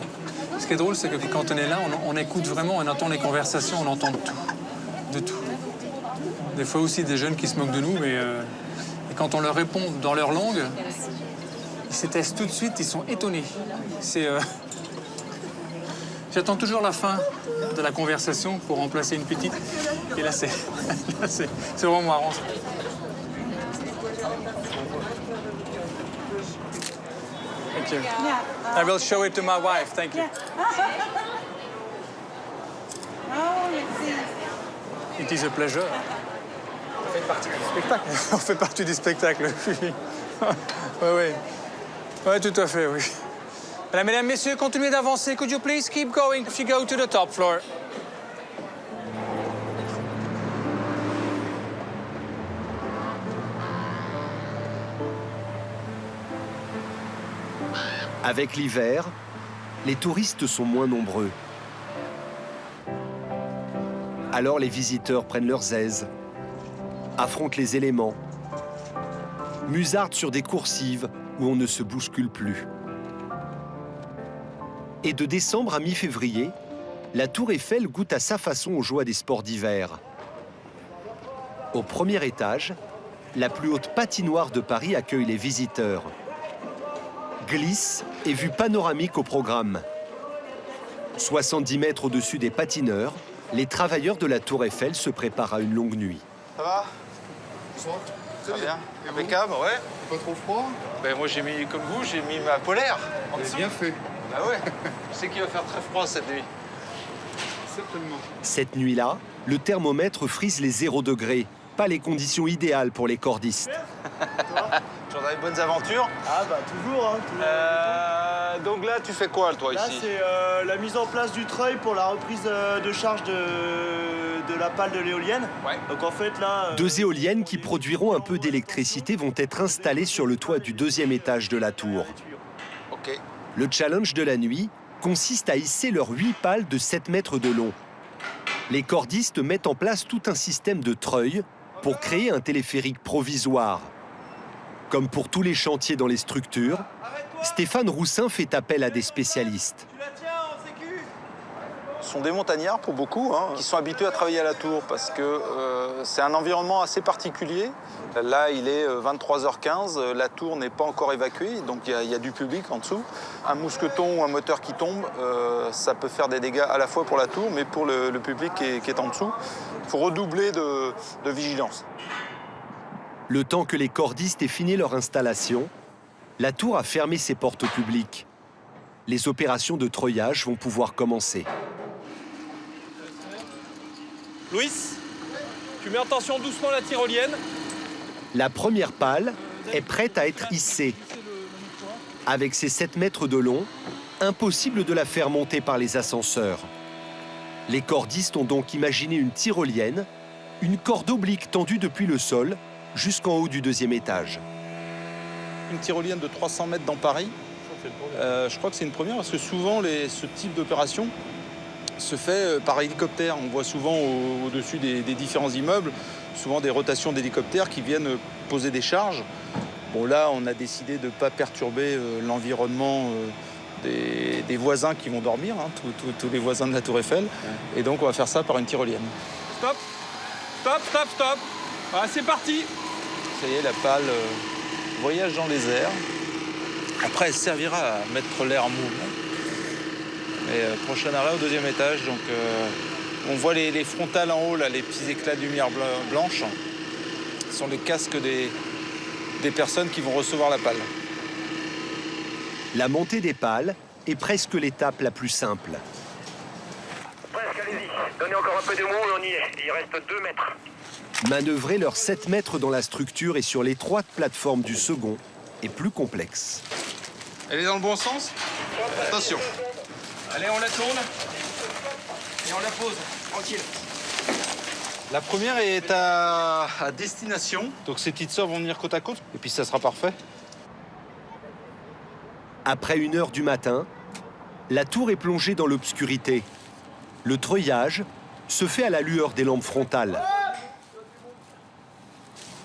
Ce qui est drôle, c'est que quand on est là, on écoute vraiment, on entend les conversations, on entend tout. De tout. Des fois aussi des jeunes qui se moquent de nous, mais et quand on leur répond dans leur langue, ils s'étaient tout de suite, ils sont étonnés. J'attends toujours la fin de la conversation pour remplacer une petite. Et là, c'est vraiment marrant. Ça. Thank you. I will show it to my wife. Thank you. It is a pleasure. On fait partie du spectacle. On fait partie du spectacle, oui. Oui. Oui, tout à fait, oui. Mesdames, messieurs, continuez d'avancer. Could you please keep going if you go to the top floor? Avec l'hiver, les touristes sont moins nombreux. Alors les visiteurs prennent leurs aises, affrontent les éléments, musardent sur des coursives où on ne se bouscule plus. Et de décembre à mi-février, la Tour Eiffel goûte à sa façon aux joies des sports d'hiver. Au premier étage, la plus haute patinoire de Paris accueille les visiteurs. Glisse et vue panoramique au programme. 70 mètres au-dessus des patineurs, les travailleurs de la Tour Eiffel se préparent à une longue nuit. Ça va? Bonsoir. Très bien. Impeccable, ouais. Pas trop froid? Ben, moi, j'ai mis, comme vous, j'ai mis ma polaire en dessous. Bien fait. Ah ouais. Je sais qu'il va faire très froid cette nuit. Certainement. Cette nuit-là, le thermomètre frise les 0 degrés. Pas les conditions idéales pour les cordistes. J'en ai de bonnes aventures. Ah bah toujours, hein. Donc là, tu fais quoi, toi, là, ici? C'est la mise en place du treuil pour la reprise de charge de la pale de l'éolienne. Ouais. Donc en fait, là... 2 éoliennes qui produiront un peu d'électricité vont être installées sur le toit du 2e étage de la tour. Ok. Le challenge de la nuit consiste à hisser leurs 8 pales de 7 mètres de long. Les cordistes mettent en place tout un système de treuil pour créer un téléphérique provisoire. Comme pour tous les chantiers dans les structures, Stéphane Roussin fait appel à des spécialistes. Ce sont des montagnards pour beaucoup, hein, qui sont habitués à travailler à la tour parce que c'est un environnement assez particulier. Là, il est 23h15, la tour n'est pas encore évacuée, donc il y a du public en dessous. Un mousqueton ou un moteur qui tombe, ça peut faire des dégâts à la fois pour la tour, mais pour le public qui est en dessous. Il faut redoubler de vigilance. Le temps que les cordistes aient fini leur installation, la tour a fermé ses portes au public. Les opérations de treuillage vont pouvoir commencer. Louis, tu mets en tension doucement la tyrolienne. La première pale est prête à être hissée. Avec ses 7 mètres de long, impossible de la faire monter par les ascenseurs. Les cordistes ont donc imaginé une tyrolienne, une corde oblique tendue depuis le sol jusqu'en haut du 2e étage. Une tyrolienne de 300 mètres dans Paris, je crois que c'est une première parce que souvent ce type d'opération se fait par hélicoptère. On voit souvent au-dessus des différents immeubles, souvent des rotations d'hélicoptères qui viennent poser des charges. Bon, là, on a décidé de ne pas perturber l'environnement des voisins qui vont dormir, hein, tous les voisins de la Tour Eiffel. Et donc, on va faire ça par une tyrolienne. Stop, stop, stop, stop. Ah, c'est parti. Ça y est, la pale voyage dans les airs. Après, elle servira à mettre l'air en mouvement. Et prochain arrêt au 2e étage. Donc, on voit les frontales en haut, là, les petits éclats de lumière blanche. Ce sont les casques des personnes qui vont recevoir la pale. La montée des pales est presque l'étape la plus simple. Presque, allez-y. Donnez encore un peu de mou et on y est. Il reste 2 mètres. Manœuvrer leurs 7 mètres dans la structure et sur l'étroite plateforme du second est plus complexe. Elle est dans le bon sens? Attention. Allez, on la tourne et on la pose, tranquille. La première est à destination. Donc ces petites sœurs vont venir côte à côte et puis ça sera parfait. Après 1 heure du matin, la tour est plongée dans l'obscurité. Le treuillage se fait à la lueur des lampes frontales.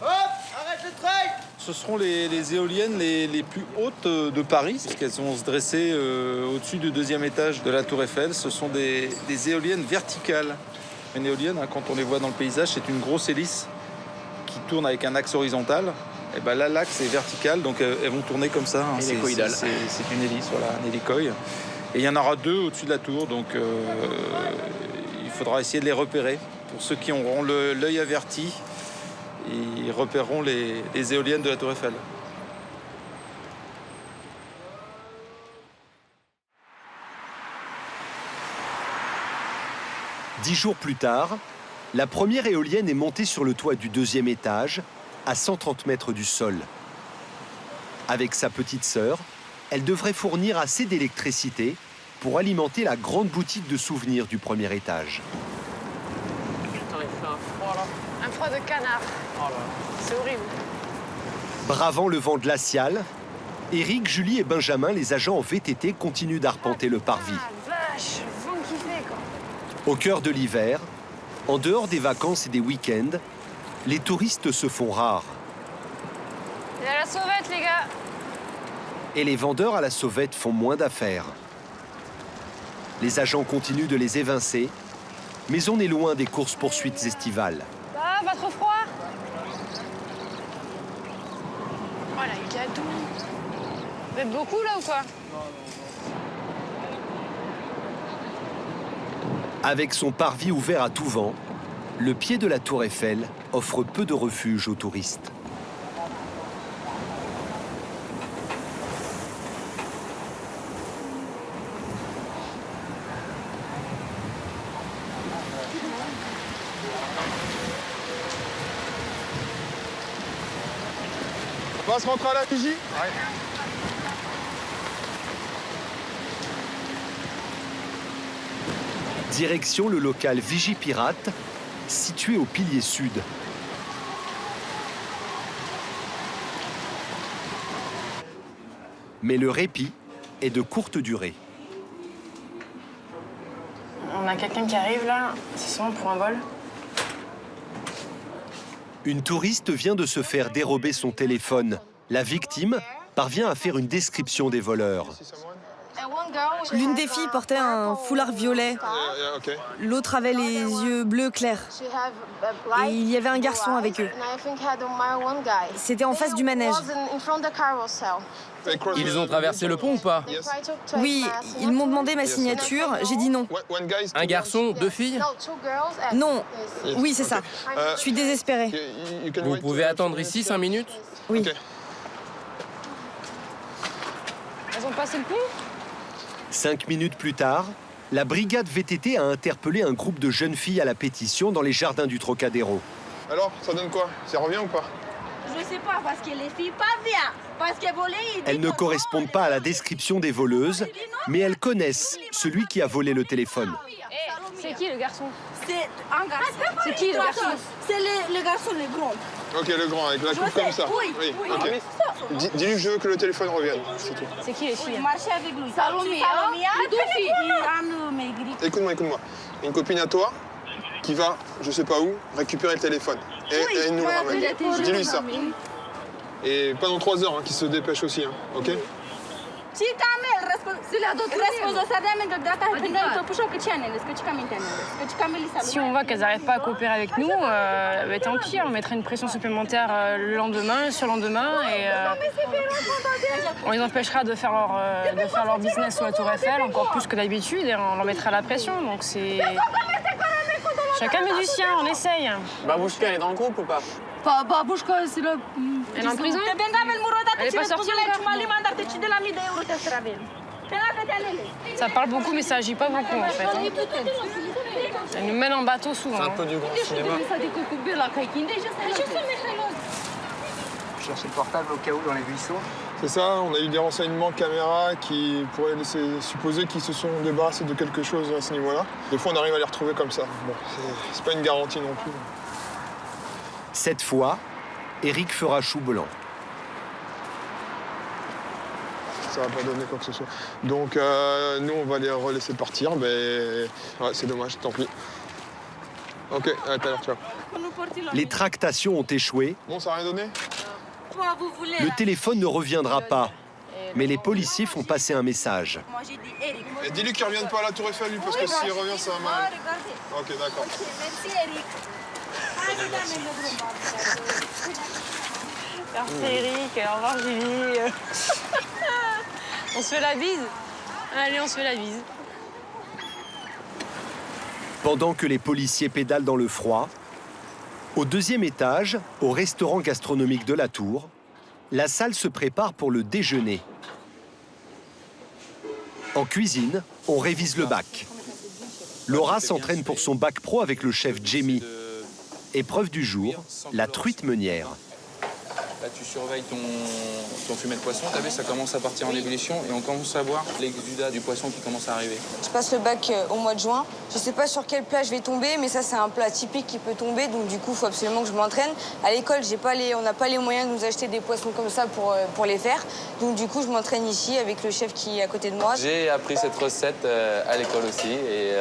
Hop, arrête le treuil. Ce seront les éoliennes les plus hautes de Paris, puisqu'elles vont se dresser au-dessus du 2e étage de la Tour Eiffel. Ce sont des éoliennes verticales. Une éolienne, hein, quand on les voit dans le paysage, c'est une grosse hélice qui tourne avec un axe horizontal. Et ben là, l'axe est vertical, donc elles vont tourner comme ça. Hein. C'est une hélice, voilà, un hélicoïde. Et il y en aura 2 au-dessus de la tour, donc il faudra essayer de les repérer. Pour ceux qui auront l'œil averti, ils repéreront les éoliennes de la Tour Eiffel. Dix jours plus tard, la première éolienne est montée sur le toit du 2e étage, à 130 mètres du sol. Avec sa petite sœur, elle devrait fournir assez d'électricité pour alimenter la grande boutique de souvenirs du 1er étage. Un froid de canard. C'est horrible. Bravant le vent glacial, Eric, Julie et Benjamin, les agents en VTT, continuent d'arpenter le parvis. Vache, vent qui fait, quoi. Au cœur de l'hiver, en dehors des vacances et des week-ends, les touristes se font rares. Il y a la sauvette, les gars. Et les vendeurs à la sauvette font moins d'affaires. Les agents continuent de les évincer, mais on est loin des courses-poursuites estivales. Ah, pas trop froid? Oh, la gadoue. Vous êtes beaucoup, là, ou quoi? Avec son parvis ouvert à tout vent, le pied de la Tour Eiffel offre peu de refuge aux touristes. On va se rentrer à la vigie? Ouais. Direction le local Vigie Pirate, situé au pilier sud. Mais le répit est de courte durée. On a quelqu'un qui arrive, là. C'est sûrement pour un vol. Une touriste vient de se faire dérober son téléphone. La victime parvient à faire une description des voleurs. L'une des filles portait un foulard violet. L'autre avait les yeux bleus clairs. Et il y avait un garçon avec eux. C'était en face du manège. Ils ont traversé le pont ou pas? Oui, ils m'ont demandé ma signature, j'ai dit non. Un garçon, 2 filles? Non, oui c'est ça. Je suis désespérée. Vous pouvez attendre ici 5 minutes? Oui. Elles ont passé le pont? 5 minutes plus tard, la brigade VTT a interpellé un groupe de jeunes filles à la pétition dans les jardins du Trocadéro. Alors, ça donne quoi? Ça revient ou pas? Je sais pas, parce que les filles pas bien. Parce que voler, Elles ne correspondent pas à la description des voleuses, mais elles connaissent celui qui a volé le téléphone. C'est qui le garçon? C'est un garçon. C'est qui le garçon? C'est le garçon, le grand. Ok, le grand, avec la coupe comme ça. Oui. Ok. Dis-lui que je veux que le téléphone revienne, c'est tout. C'est qui les filles? Marcher avec lui. Salomé. Écoute-moi. Une copine à toi qui va, je sais pas où, récupérer le téléphone. Et elle nous le ramène. Dis-lui ça. Et pas dans 3 heures, hein, qu'il se dépêche aussi, hein, ok? Si on voit qu'elles n'arrivent pas à coopérer avec nous, tant pis, on mettra une pression supplémentaire le lendemain, le surlendemain, et on les empêchera de faire leur business sur la Tour Eiffel, encore plus que d'habitude, et on leur mettra la pression. Donc c'est... Chacun met du sien, on essaye. Babouchka, elle est dans le groupe ou pas? Babouchka, c'est là... Elle est en prison? Elle est pas sortie encore? Ça parle beaucoup, mais ça agit pas beaucoup, en fait. Hein. Elle nous mène en bateau souvent. C'est un peu du grand cinéma. Chercher le portable au cas où dans les buissons. C'est ça, on a eu des renseignements caméra qui pourraient laisser supposer qu'ils se sont débarrassés de quelque chose à ce niveau-là. Des fois, on arrive à les retrouver comme ça. Bon, c'est pas une garantie non plus. Cette fois, Eric fera chou blanc. Ça va pas donner quoi que ce soit. Donc, nous, on va les relaisser partir. Mais ouais, c'est dommage, tant pis. Ok, à tout à l'heure, ciao. Les tractations ont échoué. Bon, ça n'a rien donné? Le téléphone ne reviendra pas. Mais les policiers font passer un message. Et dis-lui qu'il ne revienne pas à la Tour Eiffel, lui, parce que s'il revient, ça va mal. Ok, d'accord. Merci, Eric. Merci, Eric. Au revoir, Julie. On se fait la bise? Allez, on se fait la bise. Pendant que les policiers pédalent dans le froid, au 2e étage, au restaurant gastronomique de la Tour, la salle se prépare pour le déjeuner. En cuisine, on révise le bac. Laura s'entraîne pour son bac pro avec le chef Jamie. Épreuve du jour, la truite meunière. Là, tu surveilles ton fumet de poisson. T'as vu, ça commence à partir en ébullition et on commence à voir l'exudat du poisson qui commence à arriver. Je passe le bac au mois de juin. Je sais pas sur quel plat je vais tomber, mais ça, c'est un plat typique qui peut tomber. Donc, du coup, il faut absolument que je m'entraîne. À l'école, on n'a pas les moyens de nous acheter des poissons comme ça pour les faire. Donc, du coup, je m'entraîne ici avec le chef qui est à côté de moi. J'ai appris cette recette à l'école aussi. Et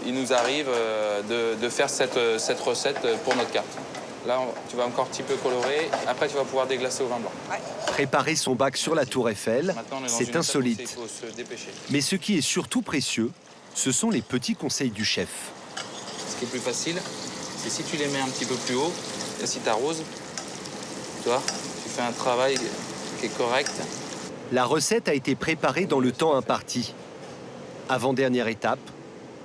il nous arrive de faire cette recette pour notre carte. Là, tu vas encore un petit peu colorer. Après, tu vas pouvoir déglacer au vin blanc. Préparer son bac sur la Tour Eiffel, c'est insolite. Mais ce qui est surtout précieux, ce sont les petits conseils du chef. Ce qui est plus facile, c'est si tu les mets un petit peu plus haut, et si tu arroses, tu vois, tu fais un travail qui est correct. La recette a été préparée dans le temps imparti. Avant-dernière étape,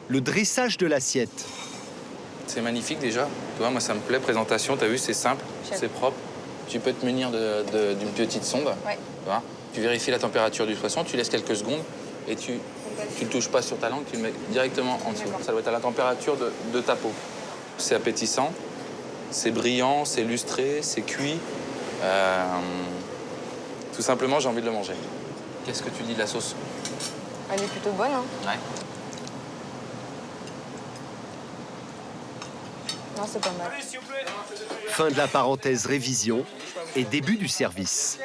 le dressage de l'assiette. C'est magnifique déjà. Tu vois, moi ça me plaît, présentation, t'as vu, c'est simple, c'est propre. Tu peux te munir d'une petite sonde. Ouais. Tu vois, tu vérifies la température du poisson, tu laisses quelques secondes et tu ne le touches pas sur ta langue, tu le mets directement en dessous. Ça doit être à la température de ta peau. C'est appétissant, c'est brillant, c'est lustré, c'est cuit. Tout simplement, j'ai envie de le manger. Qu'est-ce que tu dis de la sauce? Elle est plutôt bonne, hein? Ouais. Non, c'est pas mal. Fin de la parenthèse révision et début du service.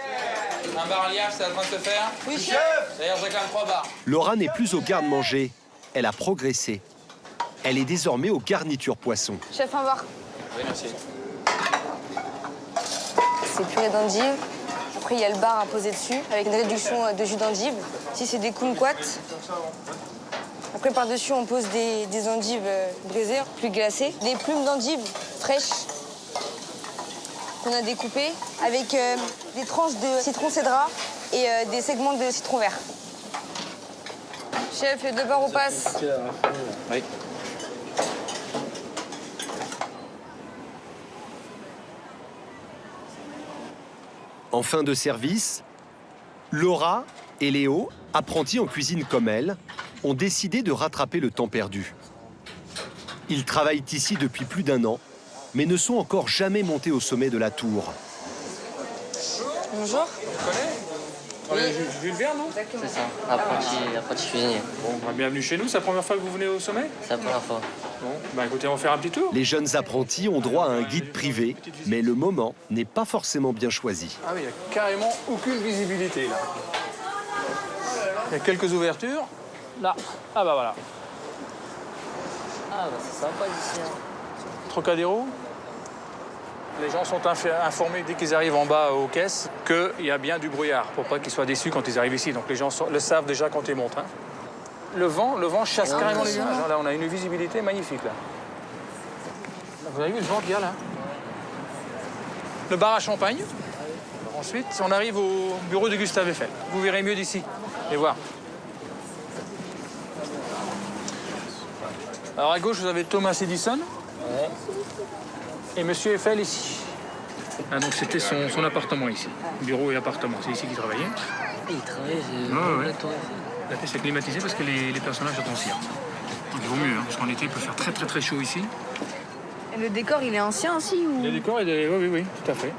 Un bar liage, c'est en train de se faire? Oui, chef. D'ailleurs, je réclame 3 bars. Laura n'est plus au garde-manger. Elle a progressé. Elle est désormais aux garnitures poisson. Chef, un bar. Oui, merci. C'est purée d'endives. Après, il y a le bar à poser dessus, avec une réduction de jus d'endive. Ici, c'est des kumquats. Après, par-dessus, on pose des endives braisées, plus glacées. Des plumes d'endives fraîches qu'on a découpées, avec des tranches de citron cédra et des segments de citron vert. Chef, les 2 bars au passe. Oui. En fin de service, Laura et Léo, apprentis en cuisine comme elle, ont décidé de rattraper le temps perdu. Ils travaillent ici depuis plus d'1 an, mais ne sont encore jamais montés au sommet de la tour. Bonjour. On connaît Jules Verne, non? C'est ça, apprenti cuisinier. Bon, bienvenue chez nous, c'est la première fois que vous venez au sommet? C'est la première fois. Bon, bah écoutez, on va faire un petit tour. Les jeunes apprentis ont droit à un guide privé, mais le moment n'est pas forcément bien choisi. Ah oui, il n'y a carrément aucune visibilité là. Il y a quelques ouvertures. Là, ah bah voilà. Ah bah c'est sympa ici. Hein. Trocadéro. Les gens sont informés dès qu'ils arrivent en bas aux caisses qu'il y a bien du brouillard pour pas qu'ils soient déçus quand ils arrivent ici. Donc les gens le savent déjà quand ils montent. Hein. Le vent chasse carrément les nuages. Là, on a une visibilité magnifique là. Vous avez vu le vent qu'il y a là? Le bar à champagne. Ensuite, on arrive au bureau de Gustave Eiffel. Vous verrez mieux d'ici. Allez voir. Alors à gauche, vous avez Thomas Edison. Ouais. Et Monsieur Eiffel ici. Ah, donc c'était son appartement ici. Bureau et appartement. C'est ici qu'il travaillait. Et il travaillait, la tour Eiffel. La pièce est climatisée parce que les personnages sont en cire. Donc il vaut mieux, hein, parce qu'en été, il peut faire très très très chaud ici. Et le décor, il est ancien aussi ou... Le décor, oui, tout à fait.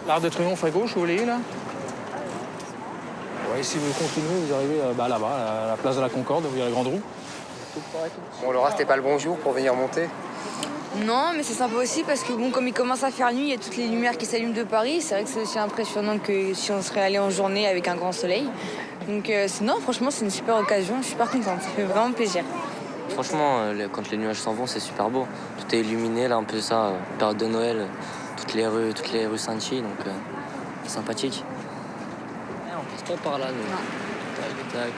L'Arc de Triomphe à gauche, vous voyez là? Ouais, si vous continuez, vous arrivez là-bas, à la place de la Concorde, vous voyez la grande roue. Bon, Laura, c'était pas le bon jour pour venir monter? Non, mais c'est sympa aussi parce que bon, comme il commence à faire nuit, il y a toutes les lumières qui s'allument de Paris. C'est vrai que c'est aussi impressionnant que si on serait allé en journée avec un grand soleil. Donc non, franchement, c'est une super occasion. Je suis super contente. Ça fait vraiment plaisir. Franchement, quand les nuages s'en vont, c'est super beau. Tout est illuminé, là, un peu ça, période de Noël, toutes les rues scintillent, donc c'est sympathique. Et on passe pas par là, nous. Tac, tac.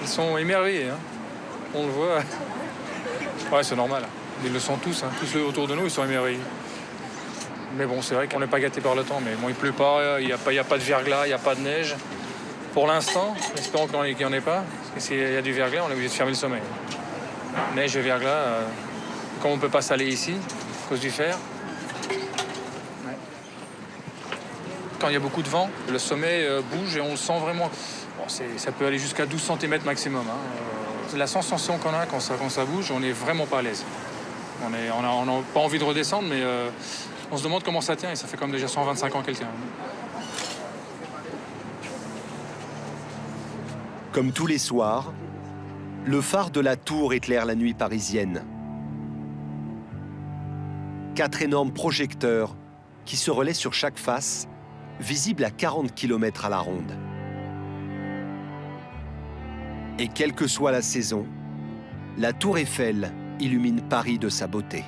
Ils sont émerveillés, hein. On le voit. Ouais, c'est normal. Ils le sont tous, hein. Tous ceux autour de nous, ils sont émerveillés. Mais bon, c'est vrai qu'on n'est pas gâté par le temps. Mais bon, il pleut pas, il n'y a pas de verglas, il n'y a pas de neige. Pour l'instant, espérons qu'il n'y en ait pas. Parce que s'il y a du verglas, on est obligé de fermer le sommet. Neige et verglas, comme on ne peut pas s'aller ici, à cause du fer. Ouais. Quand il y a beaucoup de vent, le sommet bouge et on le sent vraiment. Bon, ça peut aller jusqu'à 12 cm maximum. Hein. La sensation qu'on a quand ça bouge, on n'est vraiment pas à l'aise. On n'a pas envie de redescendre, mais on se demande comment ça tient et ça fait comme déjà 125 ans qu'elle tient. Comme tous les soirs, le phare de la tour éclaire la nuit parisienne. 4 énormes projecteurs qui se relaient sur chaque face, visibles à 40 km à la ronde. Et quelle que soit la saison, la tour Eiffel illumine Paris de sa beauté.